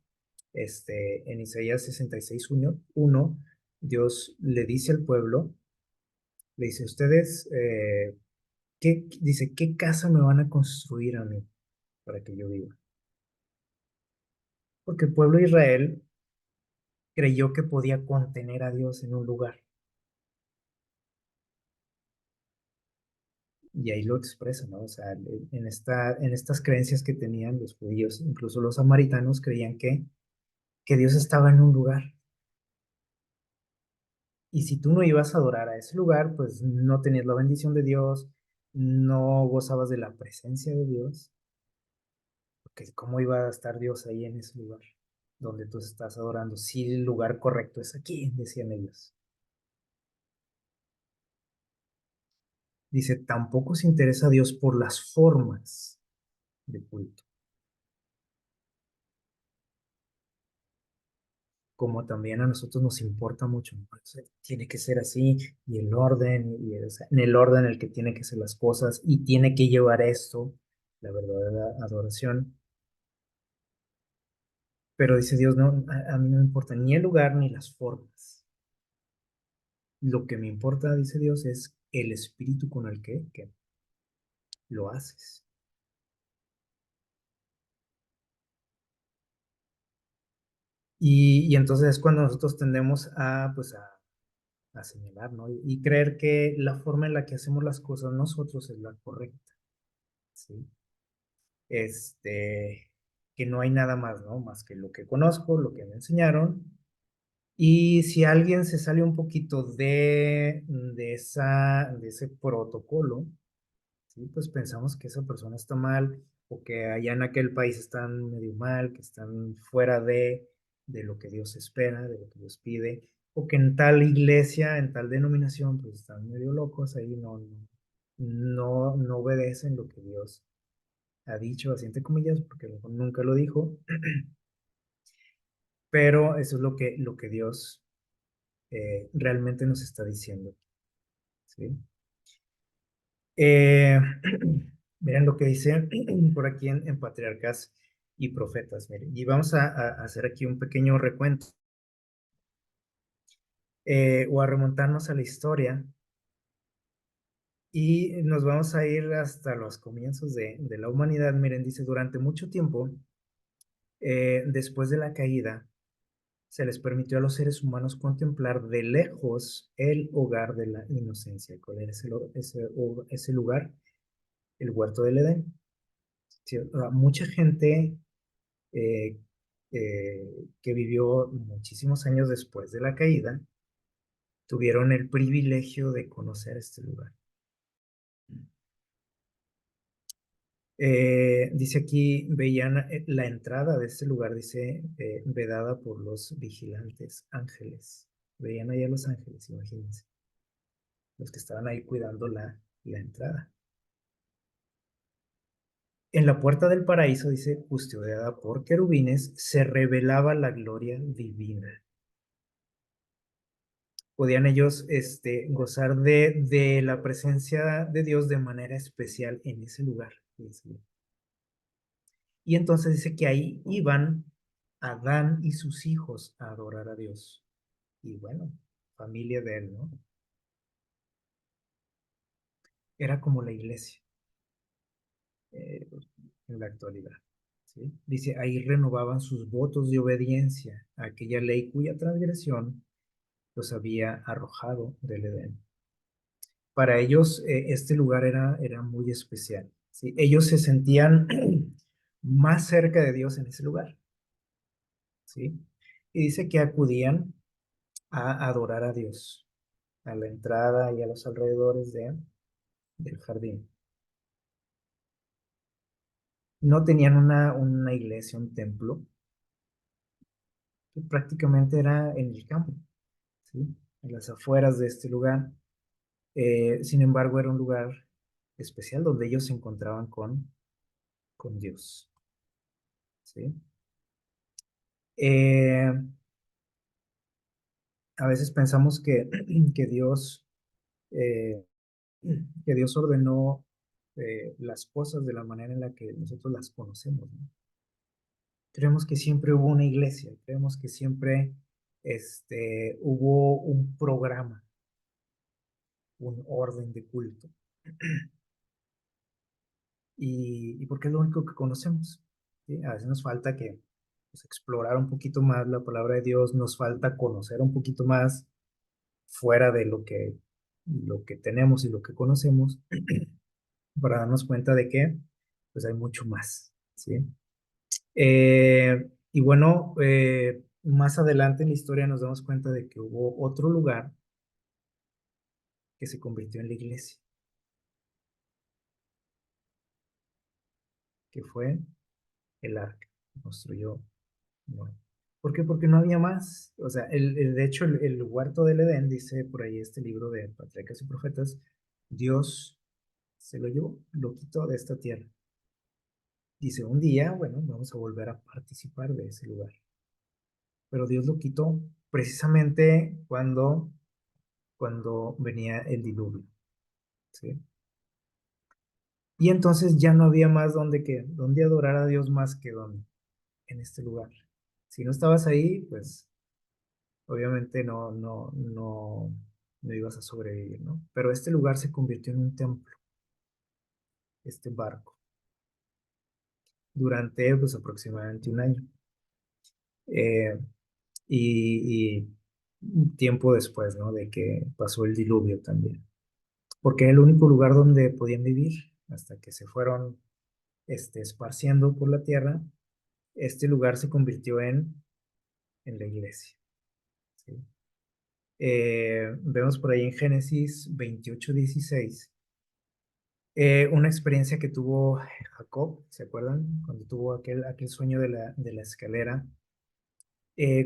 en Isaías 66:1, Dios le dice al pueblo, le dice, ustedes, dice, ¿qué casa me van a construir a mí para que yo viva? Porque el pueblo de Israel creyó que podía contener a Dios en un lugar. Y ahí lo expresa, ¿no? O sea, en estas creencias que tenían los judíos, incluso los samaritanos, creían que Dios estaba en un lugar. Y si tú no ibas a adorar a ese lugar, pues no tenías la bendición de Dios, no gozabas de la presencia de Dios, porque ¿cómo iba a estar Dios ahí en ese lugar donde tú estás adorando? Si el lugar correcto es aquí, decían ellos. Dice, tampoco se interesa a Dios por las formas de culto, como también a nosotros nos importa mucho, ¿no? O sea, tiene que ser así, y el orden, o sea, en el orden en el que tiene que ser las cosas, y tiene que llevar esto, la verdadera adoración. Pero dice Dios, no, a mí no me importa ni el lugar ni las formas. Lo que me importa, dice Dios, es el espíritu con el que lo haces. Y entonces es cuando nosotros tendemos pues a señalar, ¿no? Y creer que la forma en la que hacemos las cosas nosotros es la correcta, ¿sí? Que no hay nada más, ¿no? Más que lo que conozco, lo que me enseñaron. Y si alguien se sale un poquito de ese protocolo, ¿sí? Pues pensamos que esa persona está mal o que allá en aquel país están medio mal, que están fuera de. de lo que Dios espera, de lo que Dios pide, o que en tal iglesia, en tal denominación, pues están medio locos ahí, no obedecen lo que Dios ha dicho, así entre comillas, porque a lo mejor nunca lo dijo, pero eso es lo que Dios realmente nos está diciendo, ¿sí? Eh, miren lo que dice por aquí en Patriarcas y Profetas, miren, y vamos a hacer aquí un pequeño recuento o a remontarnos a la historia y nos vamos a ir hasta los comienzos de la humanidad. Miren, dice, durante mucho tiempo, después de la caída, se les permitió a los seres humanos contemplar de lejos el hogar de la inocencia. ¿Cuál era ese lugar? El huerto del Edén. Sí, mucha gente eh, que vivió muchísimos años después de la caída tuvieron el privilegio de conocer este lugar. Dice aquí, veían la entrada de este lugar, dice, vedada por los vigilantes ángeles. Veían allá los ángeles, imagínense, los que estaban ahí cuidando la entrada. En la puerta del paraíso, dice, custodiada por querubines, se revelaba la gloria divina. Podían ellos gozar de la presencia de Dios de manera especial en ese lugar. Y entonces dice que ahí iban Adán y sus hijos a adorar a Dios. Y bueno, familia de él, ¿no? Era como la iglesia eh, en la actualidad. ¿Sí? Dice, ahí renovaban sus votos de obediencia a aquella ley cuya transgresión los había arrojado del Edén. Para ellos este lugar era muy especial. ¿Sí? Ellos se sentían más cerca de Dios en ese lugar. ¿Sí? Y dice que acudían a adorar a Dios a la entrada y a los alrededores del jardín. No tenían una iglesia, un templo, que prácticamente era en el campo, ¿sí? En las afueras de este lugar. Sin embargo, era un lugar especial donde ellos se encontraban con Dios, ¿sí? Eh, a veces pensamos que Dios, eh, que Dios ordenó las cosas de la manera en la que nosotros las conocemos, ¿no? Creemos que siempre hubo una iglesia, creemos que siempre hubo un programa, un orden de culto. Y porque es lo único que conocemos. ¿Sí? A veces nos falta que pues, explorar un poquito más la palabra de Dios, nos falta conocer un poquito más fuera de lo que tenemos y lo que conocemos para darnos cuenta de que pues hay mucho más. ¿Sí? Y bueno, más adelante en la historia nos damos cuenta de que hubo otro lugar que se convirtió en la iglesia, que fue el arca que construyó Noé. ¿Por qué? Porque no había más. O sea, de hecho, el huerto del Edén, dice por ahí este libro de Patriarcas y Profetas, Dios se lo llevó, lo quitó de esta tierra. Dice, un día, bueno, vamos a volver a participar de ese lugar. Pero Dios lo quitó precisamente cuando venía el diluvio. ¿Sí? Y entonces ya no había más donde adorar a Dios más que donde, en este lugar. Si no estabas ahí, pues obviamente no ibas a sobrevivir, ¿no? Pero este lugar se convirtió en un templo, este barco, durante pues aproximadamente un año. Eh, y un tiempo después, ¿no? De que pasó el diluvio también. Porque era el único lugar donde podían vivir hasta que se fueron esparciendo por la tierra. Este lugar se convirtió en la iglesia. ¿Sí? Vemos por ahí en Génesis 28:16 una experiencia que tuvo Jacob, ¿se acuerdan? Cuando tuvo aquel sueño de la escalera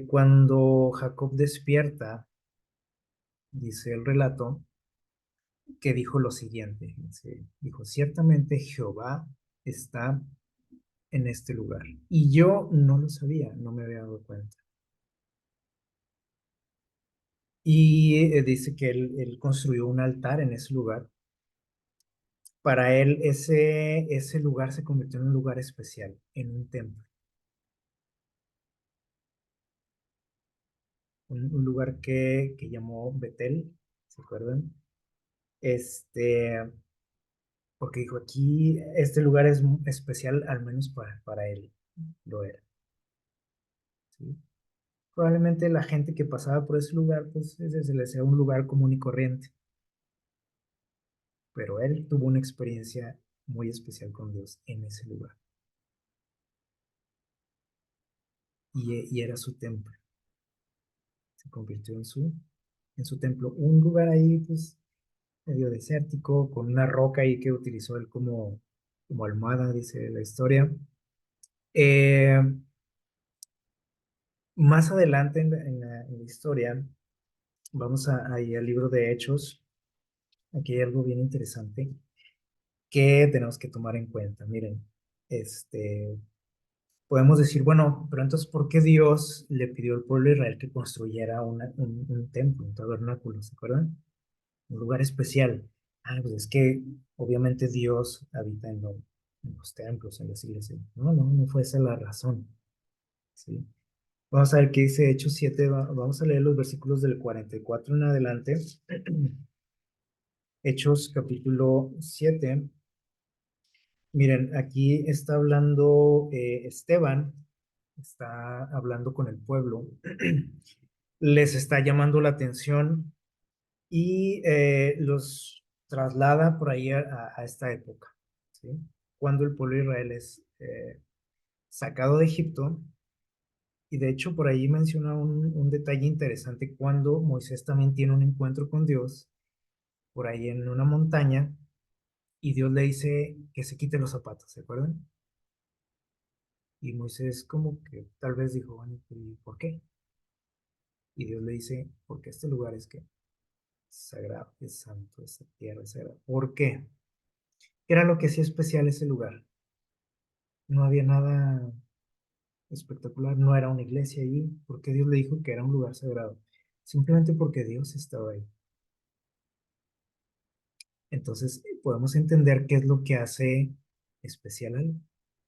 Cuando Jacob despierta, dice el relato, que dijo lo siguiente, dijo, ciertamente Jehová está en este lugar. Y yo no lo sabía, no me había dado cuenta. Y dice que él construyó un altar en ese lugar. Para él ese lugar se convirtió en un lugar especial, en un templo, un lugar que llamó Betel, ¿se acuerdan? Este, porque dijo, aquí este lugar es especial, al menos para él, lo era, ¿sí? Probablemente la gente que pasaba por ese lugar, pues ese se le hacía un lugar común y corriente, pero él tuvo una experiencia muy especial con Dios en ese lugar, y era su templo, se convirtió en su templo, un lugar ahí, pues, medio desértico, con una roca ahí que utilizó él como almohada, dice la historia. Eh, Más adelante en la historia, vamos ahí al libro de Hechos. Aquí hay algo bien interesante que tenemos que tomar en cuenta. Miren, este, podemos decir, bueno, pero entonces, ¿por qué Dios le pidió al pueblo de Israel que construyera un templo, un tabernáculo? ¿Se acuerdan? Un lugar especial. Ah, pues es que obviamente Dios habita en los templos, en las iglesias. No, no, no fue esa la razón. ¿Sí? Vamos a ver qué dice Hechos 7. Vamos a leer los versículos del 44 en adelante. Hechos capítulo 7. Miren, aquí está hablando Esteban, está hablando con el pueblo, les está llamando la atención y los traslada por ahí a esta época, ¿sí? Cuando el pueblo de Israel es sacado de Egipto. Y de hecho por ahí menciona un detalle interesante cuando Moisés también tiene un encuentro con Dios por ahí en una montaña y Dios le dice que se quite los zapatos, ¿se acuerdan? Y Moisés como que tal vez dijo, bueno, ¿y por qué? Y Dios le dice, porque este lugar es que es sagrado, es santo, esa tierra es sagrada. ¿Por qué? ¿Qué era lo que hacía especial ese lugar? No había nada espectacular, no era una iglesia allí, porque Dios le dijo que era un lugar sagrado, simplemente porque Dios estaba ahí. Entonces, podemos entender qué es lo que hace especial algo.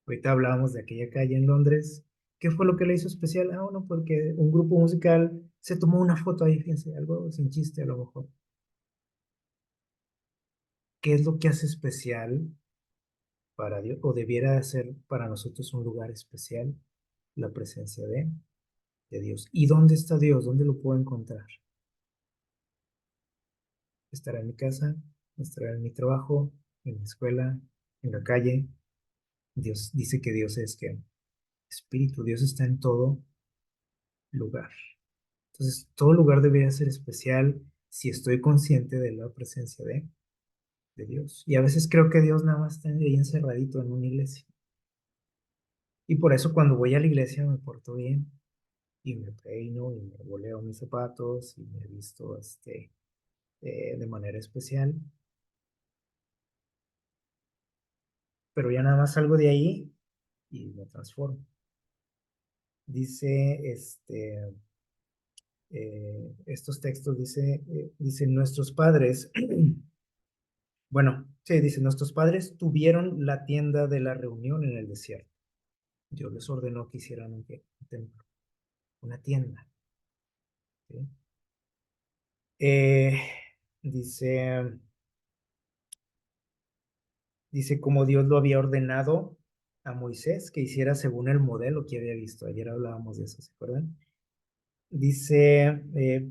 Ahorita hablábamos de aquella calle en Londres. ¿Qué fue lo que le hizo especial? Ah, bueno, porque un grupo musical se tomó una foto ahí, fíjense, algo sin chiste a lo mejor. ¿Qué es lo que hace especial para Dios o debiera de ser para nosotros un lugar especial? La presencia de Dios. ¿Y dónde está Dios? ¿Dónde lo puedo encontrar? ¿Estará en mi casa? ¿Estará en mi trabajo? ¿En mi escuela? ¿En la calle? Dios dice que Dios es que Espíritu, Dios está en todo lugar. Entonces, todo lugar debería ser especial si estoy consciente de la presencia de Dios. Y a veces creo que Dios nada más está ahí encerradito en una iglesia. Y por eso cuando voy a la iglesia me porto bien y me peino y me boleo mis zapatos y me visto de manera especial. Pero ya nada más salgo de ahí y me transformo. Dice estos textos, dice nuestros padres. Bueno, sí, dice, nuestros padres tuvieron la tienda de la reunión en el desierto. Dios les ordenó que hicieran un templo, una tienda. ¿Sí? Eh, dice, dice como Dios lo había ordenado a Moisés que hiciera según el modelo que había visto. Ayer hablábamos de eso, ¿se acuerdan? Dice,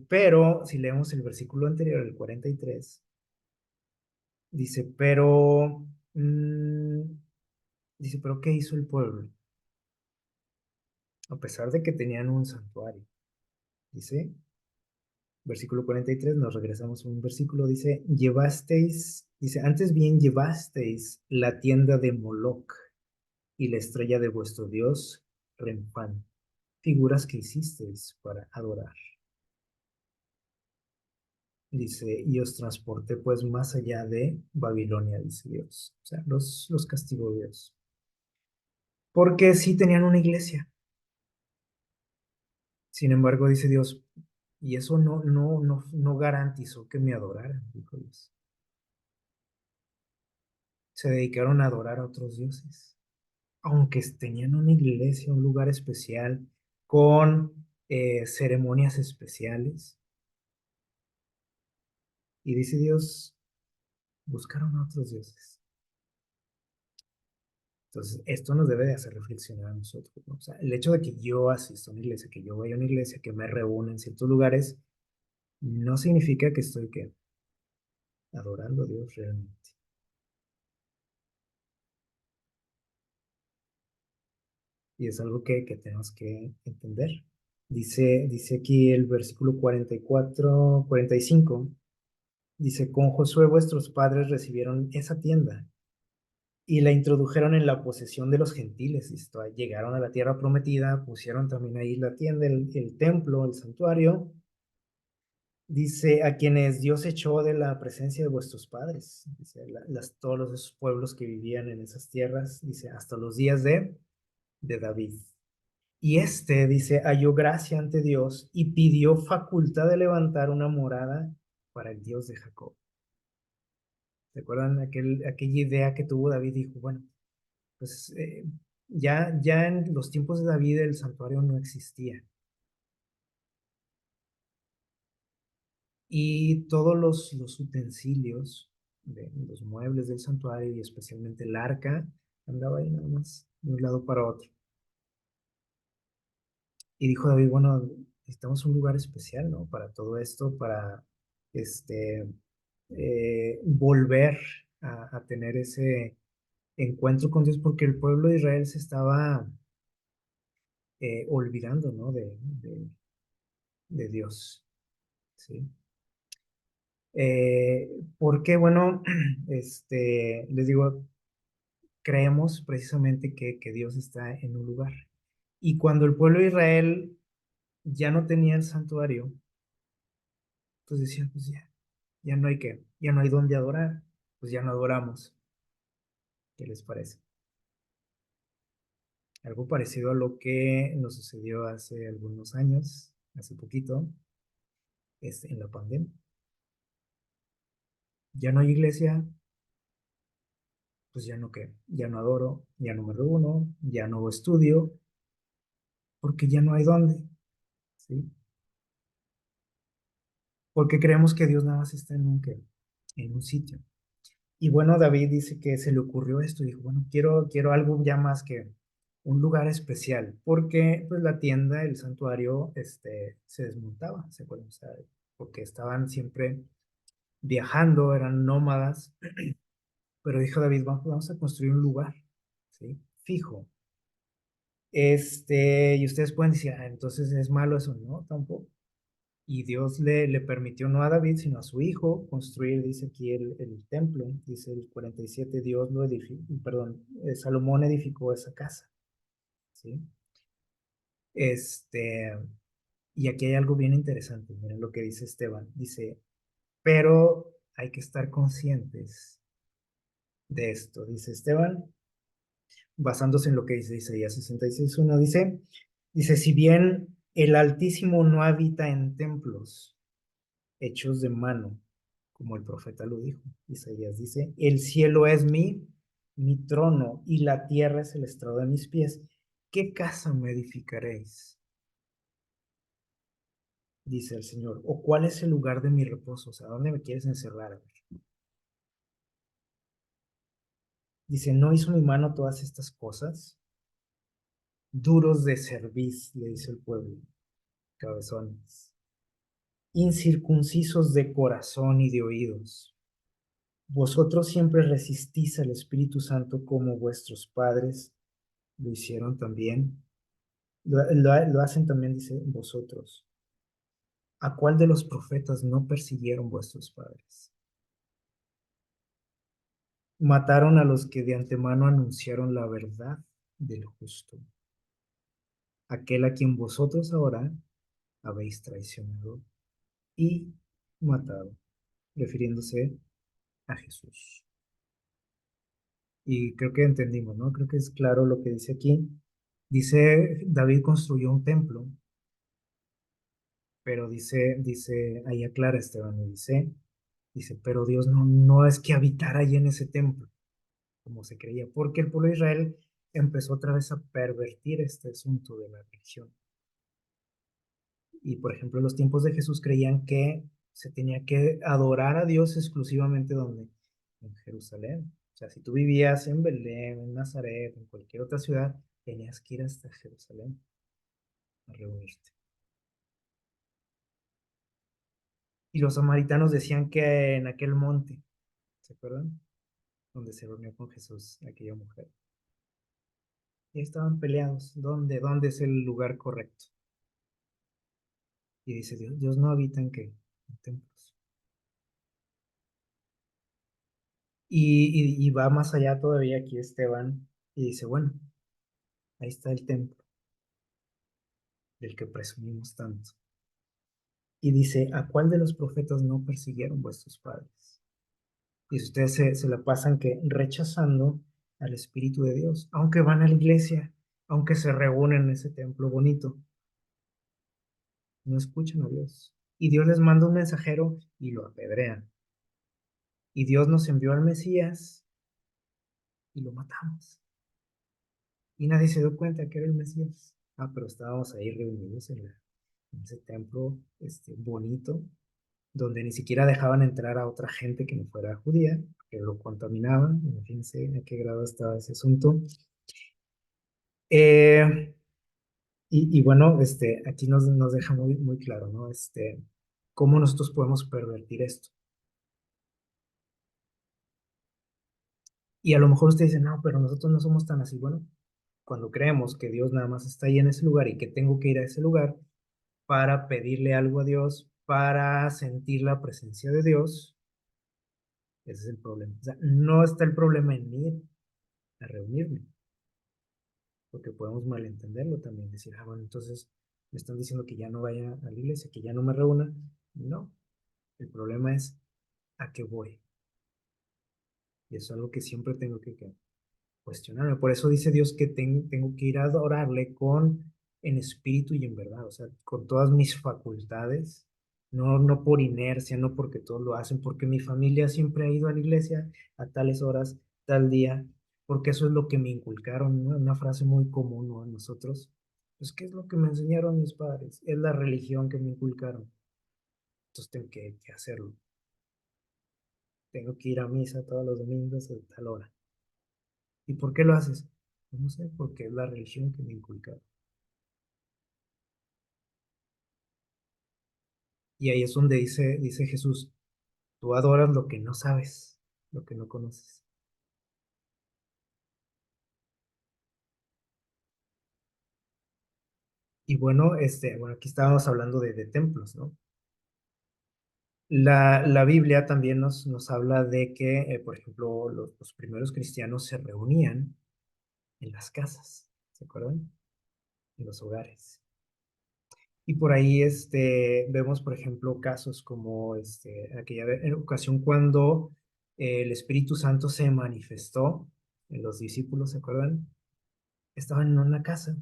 pero si leemos el versículo anterior, el 43, dice, mm, pero ¿qué hizo el pueblo? A pesar de que tenían un santuario. Dice, versículo 43, nos regresamos a un versículo, dice, antes bien llevasteis la tienda de Moloc y la estrella de vuestro dios, Renfán. figuras que hicisteis para adorar. Dice, y os transporté pues más allá de Babilonia, dice Dios. O sea, los castigó Dios. Porque sí tenían una iglesia. Sin embargo, dice Dios, y eso no garantizó que me adoraran, dijo Dios. Se dedicaron a adorar a otros dioses. Aunque tenían una iglesia, un lugar especial, con ceremonias especiales. Y dice Dios, buscaron a otros dioses. Entonces, esto nos debe de hacer reflexionar a nosotros, ¿no? O sea, el hecho de que yo asista a una iglesia, que yo vaya a una iglesia, que me reúna en ciertos lugares, no significa que estoy ¿qué? Adorando a Dios realmente. Y es algo que tenemos que entender. Dice aquí el versículo 44, 45, dice, con Josué vuestros padres recibieron esa tienda y la introdujeron en la posesión de los gentiles. Esto, llegaron a la tierra prometida, pusieron también ahí la tienda, el templo, el santuario. Dice, a quienes Dios echó de la presencia de vuestros padres. Dice, todos esos pueblos que vivían en esas tierras, dice, hasta los días de David. Y dice, halló gracia ante Dios y pidió facultad de levantar una morada para el Dios de Jacob. ¿Se acuerdan aquella idea que tuvo David? Dijo, bueno, pues ya en los tiempos de David el santuario no existía. Y todos los utensilios, los muebles del santuario y especialmente el arca, andaba ahí nada más, de un lado para otro. Y dijo David, bueno, necesitamos un lugar especial, ¿no? Para todo esto, para este, volver a tener ese encuentro con Dios, porque el pueblo de Israel se estaba olvidando, ¿no? De Dios, ¿sí? Porque, bueno, les digo, creemos precisamente que Dios está en un lugar. Y cuando el pueblo de Israel ya no tenía el santuario, pues decían, pues ya no hay ya no hay dónde adorar, pues ya no adoramos. ¿Qué les parece? Algo parecido a lo que nos sucedió hace algunos años, hace poquito, en la pandemia. Ya no hay iglesia, pues ya no adoro, ya no me reúno, ya no estudio, porque ya no hay dónde, ¿sí? Porque creemos que Dios nada más está en un sitio. Y bueno, David dice que se le ocurrió esto, dijo, bueno, quiero algo ya más que un lugar especial, porque pues la tienda, el santuario, se desmontaba, ¿se acuerdan? O sea, porque estaban siempre viajando, eran nómadas, pero dijo David, vamos a construir un lugar, ¿sí? Fijo. Y ustedes pueden decir, ah, entonces es malo eso, no, tampoco. Y Dios le permitió no a David, sino a su hijo construir, dice aquí el templo, dice el 47, Dios lo edificó, perdón, Salomón edificó esa casa, ¿sí? Este, y aquí hay algo bien interesante, miren lo que dice Esteban, dice, pero hay que estar conscientes de esto, dice Esteban, basándose en lo que dice Isaías 66:1, dice, si bien el Altísimo no habita en templos hechos de mano, como el profeta lo dijo. Isaías dice, el cielo es mi trono y la tierra es el estrado de mis pies. ¿Qué casa me edificaréis? Dice el Señor. ¿O cuál es el lugar de mi reposo? O sea, ¿dónde me quieres encerrar? Dice, ¿no hizo mi mano todas estas cosas? Duros de cerviz, le dice el pueblo, cabezones. Incircuncisos de corazón y de oídos. Vosotros siempre resistís al Espíritu Santo como vuestros padres lo hicieron también. Lo hacen también, dice, vosotros. ¿A cuál de los profetas no persiguieron vuestros padres? Mataron a los que de antemano anunciaron la verdad del justo. aquel a quien vosotros ahora habéis traicionado y matado, refiriéndose a Jesús. Y creo que entendimos, ¿no? Creo que es claro lo que dice aquí. Dice, David construyó un templo, pero dice, ahí aclara Esteban, y dice, pero Dios no es que habitara allí en ese templo, como se creía, porque el pueblo de Israel empezó otra vez a pervertir este asunto de la religión. Y por ejemplo, en los tiempos de Jesús creían que se tenía que adorar a Dios exclusivamente donde, en Jerusalén. O sea, si tú vivías en Belén, en Nazaret, en cualquier otra ciudad, tenías que ir hasta Jerusalén a reunirte. Y los samaritanos decían que en aquel monte, ¿se acuerdan? Donde se reunió con Jesús aquella mujer. Y estaban peleados. ¿Dónde es el lugar correcto? Y dice Dios no habita en qué, en templos. Y va más allá todavía aquí Esteban y dice, bueno, ahí está el templo del que presumimos tanto. Y dice, ¿a cuál de los profetas no persiguieron vuestros padres? Y ustedes se la pasan que rechazando al Espíritu de Dios, aunque van a la iglesia, aunque se reúnen en ese templo bonito, no escuchan a Dios. Y Dios les manda un mensajero y lo apedrean. Y Dios nos envió al Mesías y lo matamos. Y nadie se dio cuenta que era el Mesías. Ah, pero estábamos ahí reunidos en ese templo bonito, donde ni siquiera dejaban entrar a otra gente que no fuera judía, que lo contaminaban. Imagínense a qué grado estaba ese asunto. Eh, y bueno, aquí nos deja muy claro, ¿no? Cómo nosotros podemos pervertir esto. Y a lo mejor ustedes dicen, no, pero nosotros no somos tan así. Bueno, cuando creemos que Dios nada más está ahí en ese lugar y que tengo que ir a ese lugar para pedirle algo a Dios, para sentir la presencia de Dios, ese es el problema. O sea, no está el problema en ir a reunirme, porque podemos malentenderlo también, decir, ah, bueno, entonces me están diciendo que ya no vaya a la iglesia, que ya no me reúna. No, el problema es a qué voy. Y eso es algo que siempre tengo que cuestionarme. Por eso dice Dios que tengo que ir a adorarle en espíritu y en verdad, o sea, con todas mis facultades, no por inercia, no porque todos lo hacen, porque mi familia siempre ha ido a la iglesia a tales horas, tal día, porque eso es lo que me inculcaron, ¿no? Una frase muy común, ¿no? A nosotros. Pues, ¿qué es lo que me enseñaron mis padres? Es la religión que me inculcaron. Entonces tengo que hacerlo. Tengo que ir a misa todos los domingos a tal hora. ¿Y por qué lo haces? Pues no sé, porque es la religión que me inculcaron. Y ahí es donde dice Jesús, tú adoras lo que no sabes, lo que no conoces. Y bueno, bueno, aquí estábamos hablando de templos, ¿no? La Biblia también nos habla de que, por ejemplo, los primeros cristianos se reunían en las casas, ¿se acuerdan? En los hogares. Y por ahí vemos, por ejemplo, casos como en ocasión cuando el Espíritu Santo se manifestó en los discípulos, ¿se acuerdan? Estaban en una casa,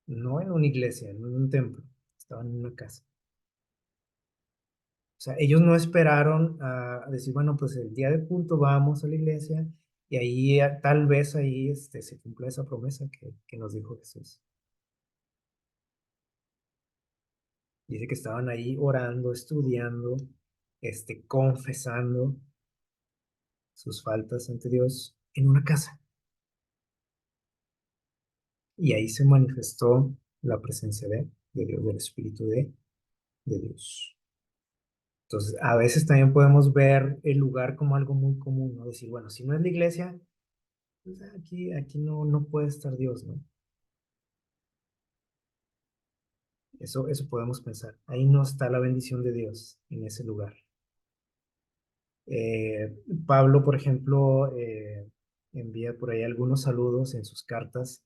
no en una iglesia, no en un templo, estaban en una casa. O sea, ellos no esperaron a decir, bueno, pues el día de culto vamos a la iglesia y ahí tal vez ahí se cumple esa promesa que nos dijo Jesús. Dice que estaban ahí orando, estudiando, confesando sus faltas ante Dios en una casa. Y ahí se manifestó la presencia de Dios, del Espíritu de Dios. Entonces, a veces también podemos ver el lugar como algo muy común, ¿no? Decir, bueno, si no es la iglesia, pues aquí no puede estar Dios, ¿no? Eso podemos pensar. Ahí no está la bendición de Dios en ese lugar. Eh, Pablo, por ejemplo, envía por ahí algunos saludos en sus cartas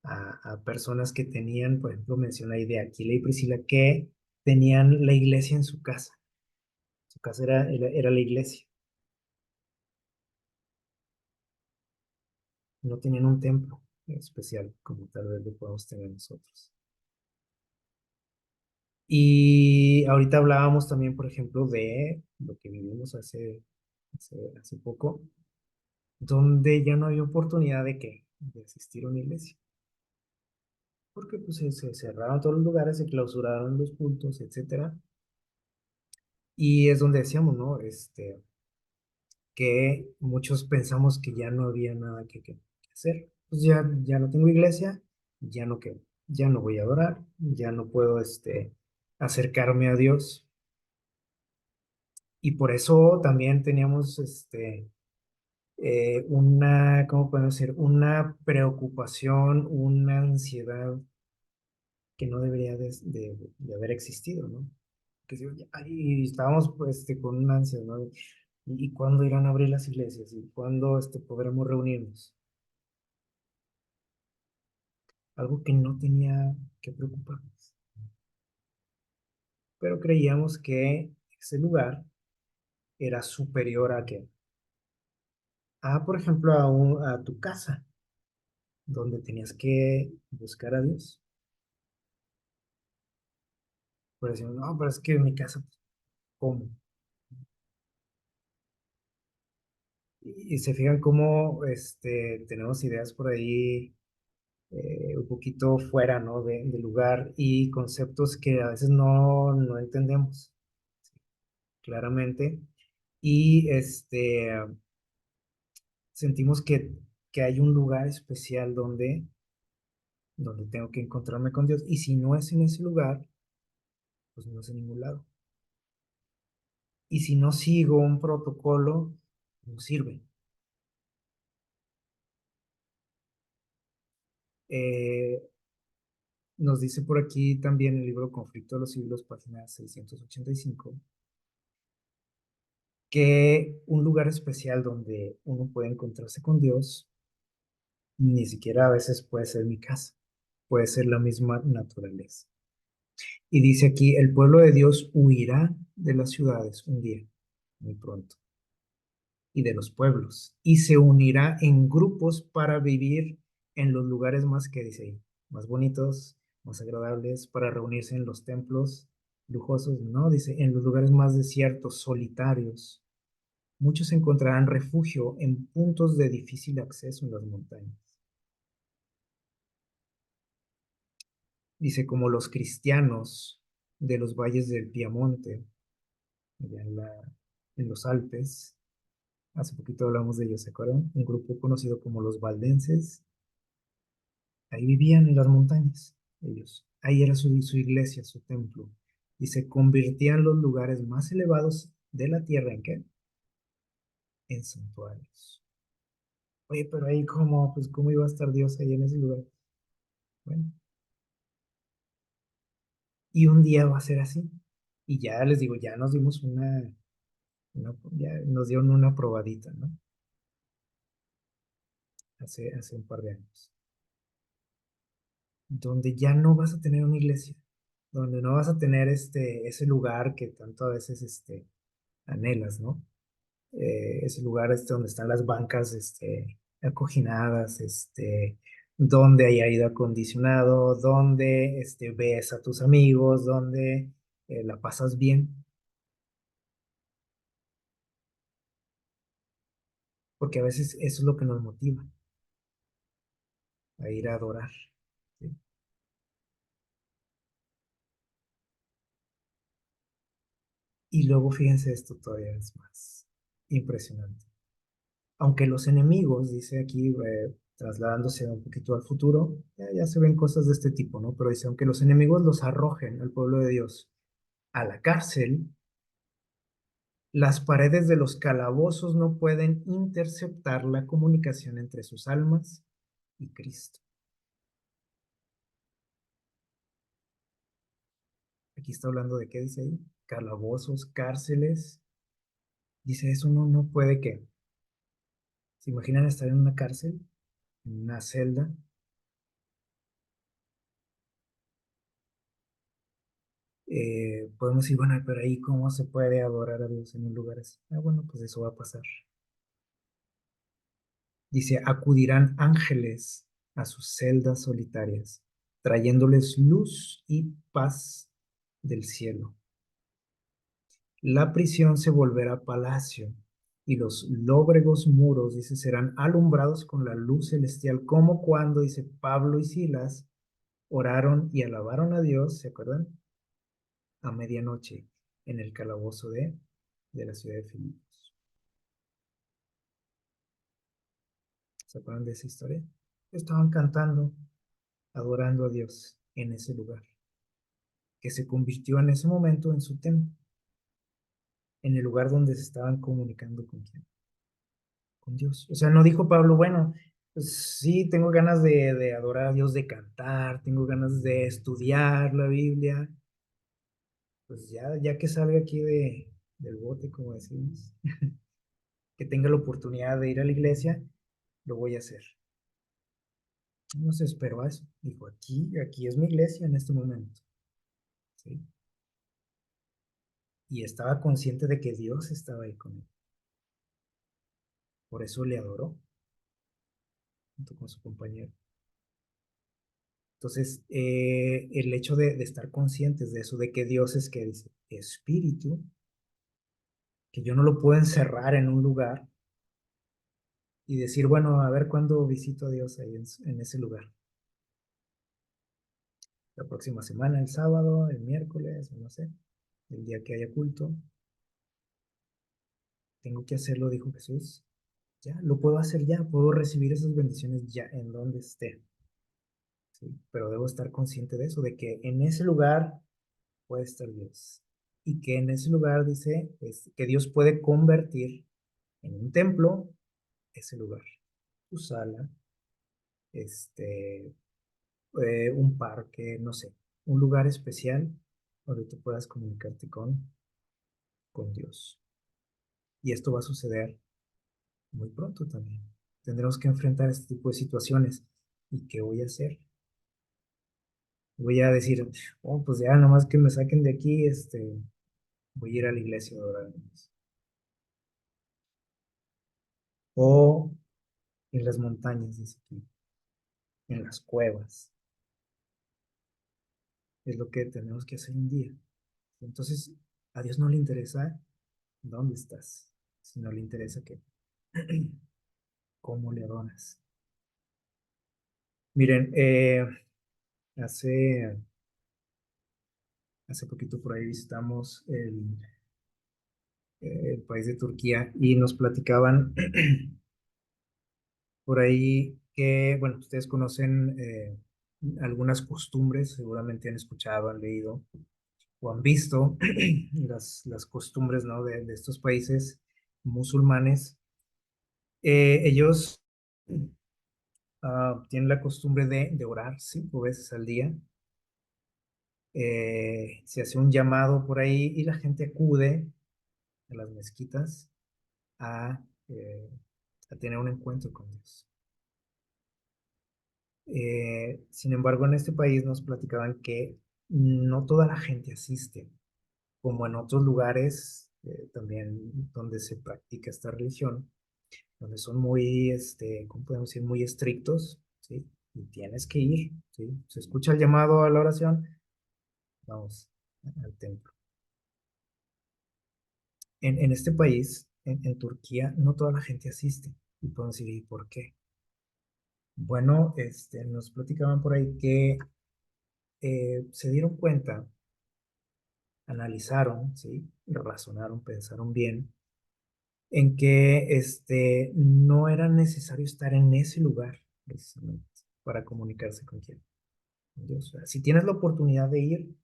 a personas que tenían, por ejemplo, menciona ahí de Aquila y Priscila, que tenían la iglesia en su casa. Su casa era la iglesia. No tenían un templo especial como tal vez lo podemos tener nosotros. Y ahorita hablábamos también, por ejemplo, de lo que vivimos hace poco, donde ya no había oportunidad de que de asistir a una iglesia, porque pues se cerraron todos los lugares, se clausuraron los cultos, etcétera, y es donde decíamos, ¿no? Que muchos pensamos que ya no había nada que hacer. Pues ya no tengo iglesia, ya no que, ya no voy a adorar, ya no puedo acercarme a Dios. Y por eso también teníamos ¿cómo podemos decir? Una preocupación, una ansiedad que no debería de haber existido, ¿no? Que sí, y estábamos pues, con una ansiedad, ¿no? ¿Y cuándo irán a abrir las iglesias? ¿Y cuándo podremos reunirnos? Algo que no tenía que preocuparnos. Pero creíamos que ese lugar era superior a qué? A, por ejemplo, a tu casa, donde tenías que buscar a Dios. Por decir, no, pero es que en mi casa, pues, ¿cómo? Y se fijan cómo tenemos ideas por ahí un poquito fuera, ¿no? De lugar y conceptos que a veces no entendemos claramente. Y sentimos que hay un lugar especial donde tengo que encontrarme con Dios. Y si no es en ese lugar, pues no es en ningún lado. Y si no sigo un protocolo, no sirve. Eh, Nos dice por aquí también el libro Conflicto de los Siglos, página 685, que un lugar especial donde uno puede encontrarse con Dios, ni siquiera a veces puede ser mi casa, puede ser la misma naturaleza. Y dice aquí, el pueblo de Dios huirá de las ciudades un día, muy pronto, y de los pueblos, y se unirá en grupos para vivir en los lugares más que dice ahí, más bonitos, más agradables, para reunirse en los templos lujosos, no, dice, en los lugares más desiertos, solitarios. Muchos encontrarán refugio en puntos de difícil acceso en las montañas. Dice, como los cristianos de los valles del Piamonte, allá en los Alpes. Hace poquito hablamos de ellos, ¿se acuerdan? Un grupo conocido como los valdenses. Ahí vivían en las montañas, ellos. Ahí era su iglesia, su templo. Y se convertían los lugares más elevados de la tierra, ¿en qué? En santuarios. Oye, pero ahí cómo, pues cómo iba a estar Dios ahí en ese lugar. Bueno, y un día va a ser así. Y ya les digo, ya nos dimos ya nos dieron una probadita, ¿no? Hace un par de años. Donde ya no vas a tener una iglesia, donde no vas a tener ese lugar que tanto a veces anhelas, ¿no? Ese lugar donde están las bancas acoginadas, donde hay aire acondicionado, donde ves a tus amigos, donde la pasas bien, porque a veces eso es lo que nos motiva a ir a adorar. ¿Sí? Y luego fíjense esto todavía es más impresionante. Aunque los enemigos, dice aquí, trasladándose un poquito al futuro, ya se ven cosas de este tipo, ¿no? Pero dice, aunque los enemigos los arrojen al pueblo de Dios a la cárcel, las paredes de los calabozos no pueden interceptar la comunicación entre sus almas y Cristo. Aquí está hablando de qué dice ahí, calabozos, cárceles. Dice, eso no puede que. ¿Se imaginan estar en una cárcel, en una celda? Podemos decir, bueno, pero ahí cómo se puede adorar a Dios en un lugar así. Ah, bueno, pues eso va a pasar. Dice, acudirán ángeles a sus celdas solitarias, trayéndoles luz y paz del cielo. La prisión se volverá palacio y los lóbregos muros, dice, serán alumbrados con la luz celestial, como cuando, dice, Pablo y Silas oraron y alabaron a Dios, ¿se acuerdan? A medianoche en el calabozo de la ciudad de Filipos. ¿Se acuerdan de esa historia? Estaban cantando, adorando a Dios en ese lugar, que se convirtió en ese momento en su templo, en el lugar donde se estaban comunicando con quién, con Dios. O sea, no dijo Pablo, bueno, pues sí, tengo ganas de adorar a Dios, de cantar, tengo ganas de estudiar la Biblia, pues ya que salga aquí del bote, como decimos, que tenga la oportunidad de ir a la iglesia, lo voy a hacer. No se esperó a eso. Dijo, aquí es mi iglesia en este momento. ¿Sí? Y estaba consciente de que Dios estaba ahí con él. Por eso le adoró junto con su compañero. Entonces, el hecho de estar conscientes de eso, de que Dios es que dice espíritu, que yo no lo puedo encerrar en un lugar y decir, bueno, a ver cuándo visito a Dios ahí en ese lugar. La próxima semana, el sábado, el miércoles, no sé, el día que haya culto. Tengo que hacerlo, dijo Jesús. Ya, lo puedo hacer ya, puedo recibir esas bendiciones ya en donde esté. ¿Sí? Pero debo estar consciente de eso, de que en ese lugar puede estar Dios. Y que en ese lugar dice que Dios puede convertir en un templo ese lugar, tu sala, este, un parque, no sé, un lugar especial donde tú puedas comunicarte con Dios. Y esto va a suceder muy pronto también. Tendremos que enfrentar este tipo de situaciones. ¿Y qué voy a hacer? Voy a decir, oh, pues ya, nomás que me saquen de aquí, voy a ir a la iglesia a adorar a Dios. O en las montañas, dice aquí, en las cuevas. Es lo que tenemos que hacer un día. Entonces, a Dios no le interesa dónde estás, sino le interesa que cómo le adoras. Miren, hace, hace poquito por ahí visitamos el país de Turquía y nos platicaban por ahí que, bueno, ustedes conocen algunas costumbres, seguramente han escuchado, han leído o han visto las costumbres, ¿no? de estos países musulmanes. Ellos tienen la costumbre de orar 5 veces al día. Se hace un llamado por ahí y la gente acude a las mezquitas a, eh, a tener un encuentro con Dios. Sin embargo, en este país nos platicaban que no toda la gente asiste, como en otros lugares también donde se practica esta religión, donde son muy, ¿cómo podemos decir? Muy estrictos, ¿sí? Y tienes que ir, ¿sí? Se escucha el llamado a la oración, vamos al templo. En este país, en Turquía, no toda la gente asiste. Y podemos decir, ¿y por qué? Bueno, nos platicaban por ahí que se dieron cuenta, analizaron, ¿sí? Razonaron, pensaron bien, en que no era necesario estar en ese lugar, precisamente, para comunicarse con quién. Con Dios. O sea, si tienes la oportunidad de ir,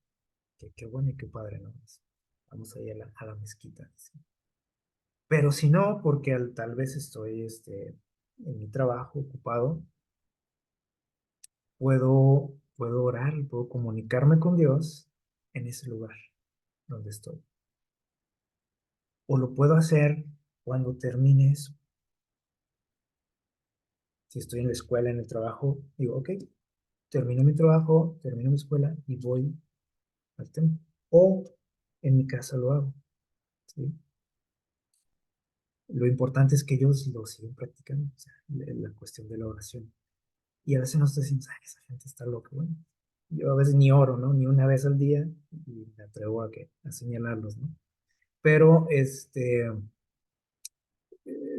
qué bueno y qué padre, ¿no? Vamos a ir a la mezquita. ¿Sí? Pero si no, porque tal vez estoy en mi trabajo ocupado, puedo orar y puedo comunicarme con Dios en ese lugar donde estoy. O lo puedo hacer cuando termine eso. Si estoy en la escuela, en el trabajo, digo, ok, termino mi trabajo, termino mi escuela y voy al templo. o en mi casa lo hago, ¿sí? Lo importante es que ellos lo siguen practicando, o sea, la cuestión de la oración. Y a veces nos decimos, ay, esa gente está loca. Bueno, yo a veces ni oro, ¿no? Ni una vez al día y me atrevo a señalarlos, ¿no? Pero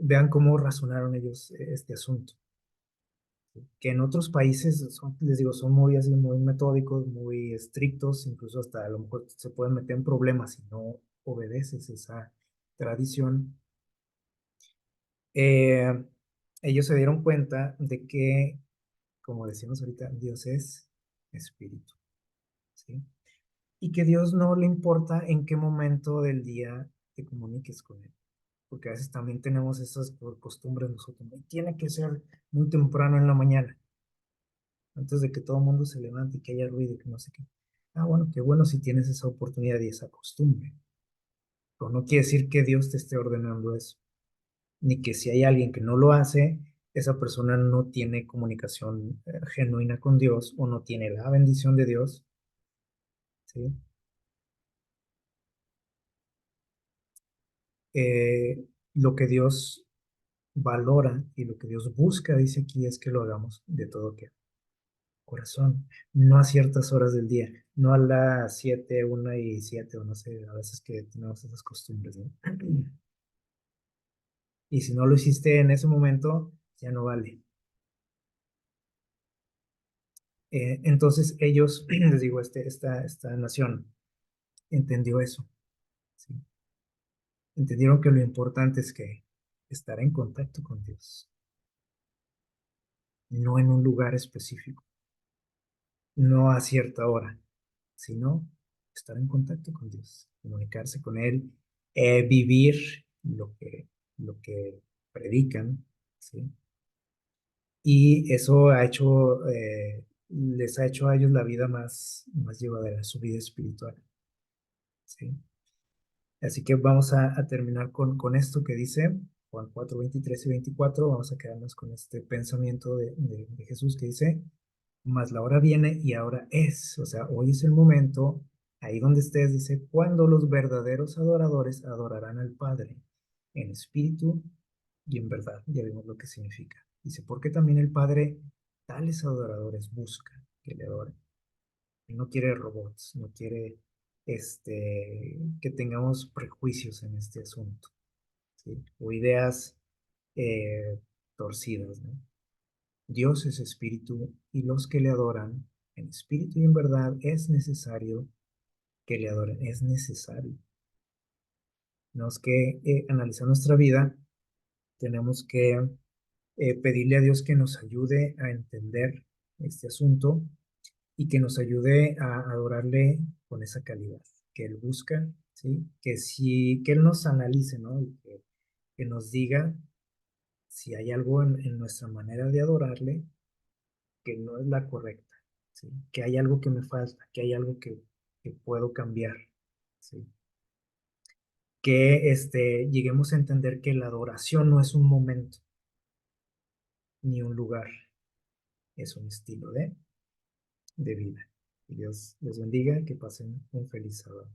vean cómo razonaron ellos este asunto. Que en otros países son, les digo, son muy así, muy metódicos, muy estrictos, incluso hasta a lo mejor se pueden meter en problemas si no obedeces esa tradición. Eh, Ellos se dieron cuenta de que, como decimos ahorita, Dios es espíritu, ¿sí? Y que Dios no le importa en qué momento del día te comuniques con Él, porque a veces también tenemos esas por costumbres nosotros, ¿no? Tiene que ser muy temprano en la mañana, antes de que todo el mundo se levante y que haya ruido y que no sé qué. Ah, bueno, qué bueno si tienes esa oportunidad y esa costumbre, pero no quiere decir que Dios te esté ordenando eso, ni que si hay alguien que no lo hace, esa persona no tiene comunicación genuina con Dios o no tiene la bendición de Dios, ¿sí? Lo que Dios valora y lo que Dios busca, dice aquí, es que lo hagamos de todo corazón, no a ciertas horas del día, no a las 7, 1 y 7, o no sé, a veces que tenemos esas costumbres, ¿no? Y si no lo hiciste en ese momento, ya no vale. Entonces ellos, les digo, esta nación entendió eso, ¿sí? Entendieron que lo importante es que estar en contacto con Dios, no en un lugar específico, no a cierta hora, sino estar en contacto con Dios, comunicarse con Él, vivir lo que predican, ¿sí? Y eso ha hecho, les ha hecho a ellos la vida más llevadera, su vida espiritual, ¿sí? Así que vamos a terminar con esto que dice Juan 4 23 y 24. Vamos a quedarnos con este pensamiento de Jesús que dice, mas la hora viene y ahora es, o sea, hoy es el momento, ahí donde estés, dice, cuando los verdaderos adoradores adorarán al Padre en espíritu y en verdad. Ya vimos lo que significa. Dice, porque también el Padre tales adoradores busca que le adoren. Él no quiere robots, no quiere que tengamos prejuicios en este asunto, ¿sí? O ideas eh, torcidas, ¿no? Dios es espíritu y los que le adoran en espíritu y en verdad es necesario que le adoren, es necesario. Tenemos que analizar nuestra vida, tenemos que pedirle a Dios que nos ayude a entender este asunto y que nos ayude a adorarle con esa calidad que Él busca, ¿sí? Que Él nos analice, ¿no? Y que nos diga si hay algo en nuestra manera de adorarle que no es la correcta, ¿sí? Que hay algo que me falta, que hay algo que puedo cambiar, ¿sí? Que lleguemos a entender que la adoración no es un momento ni un lugar, es un estilo de vida. Y Dios les bendiga, que pasen un feliz sábado.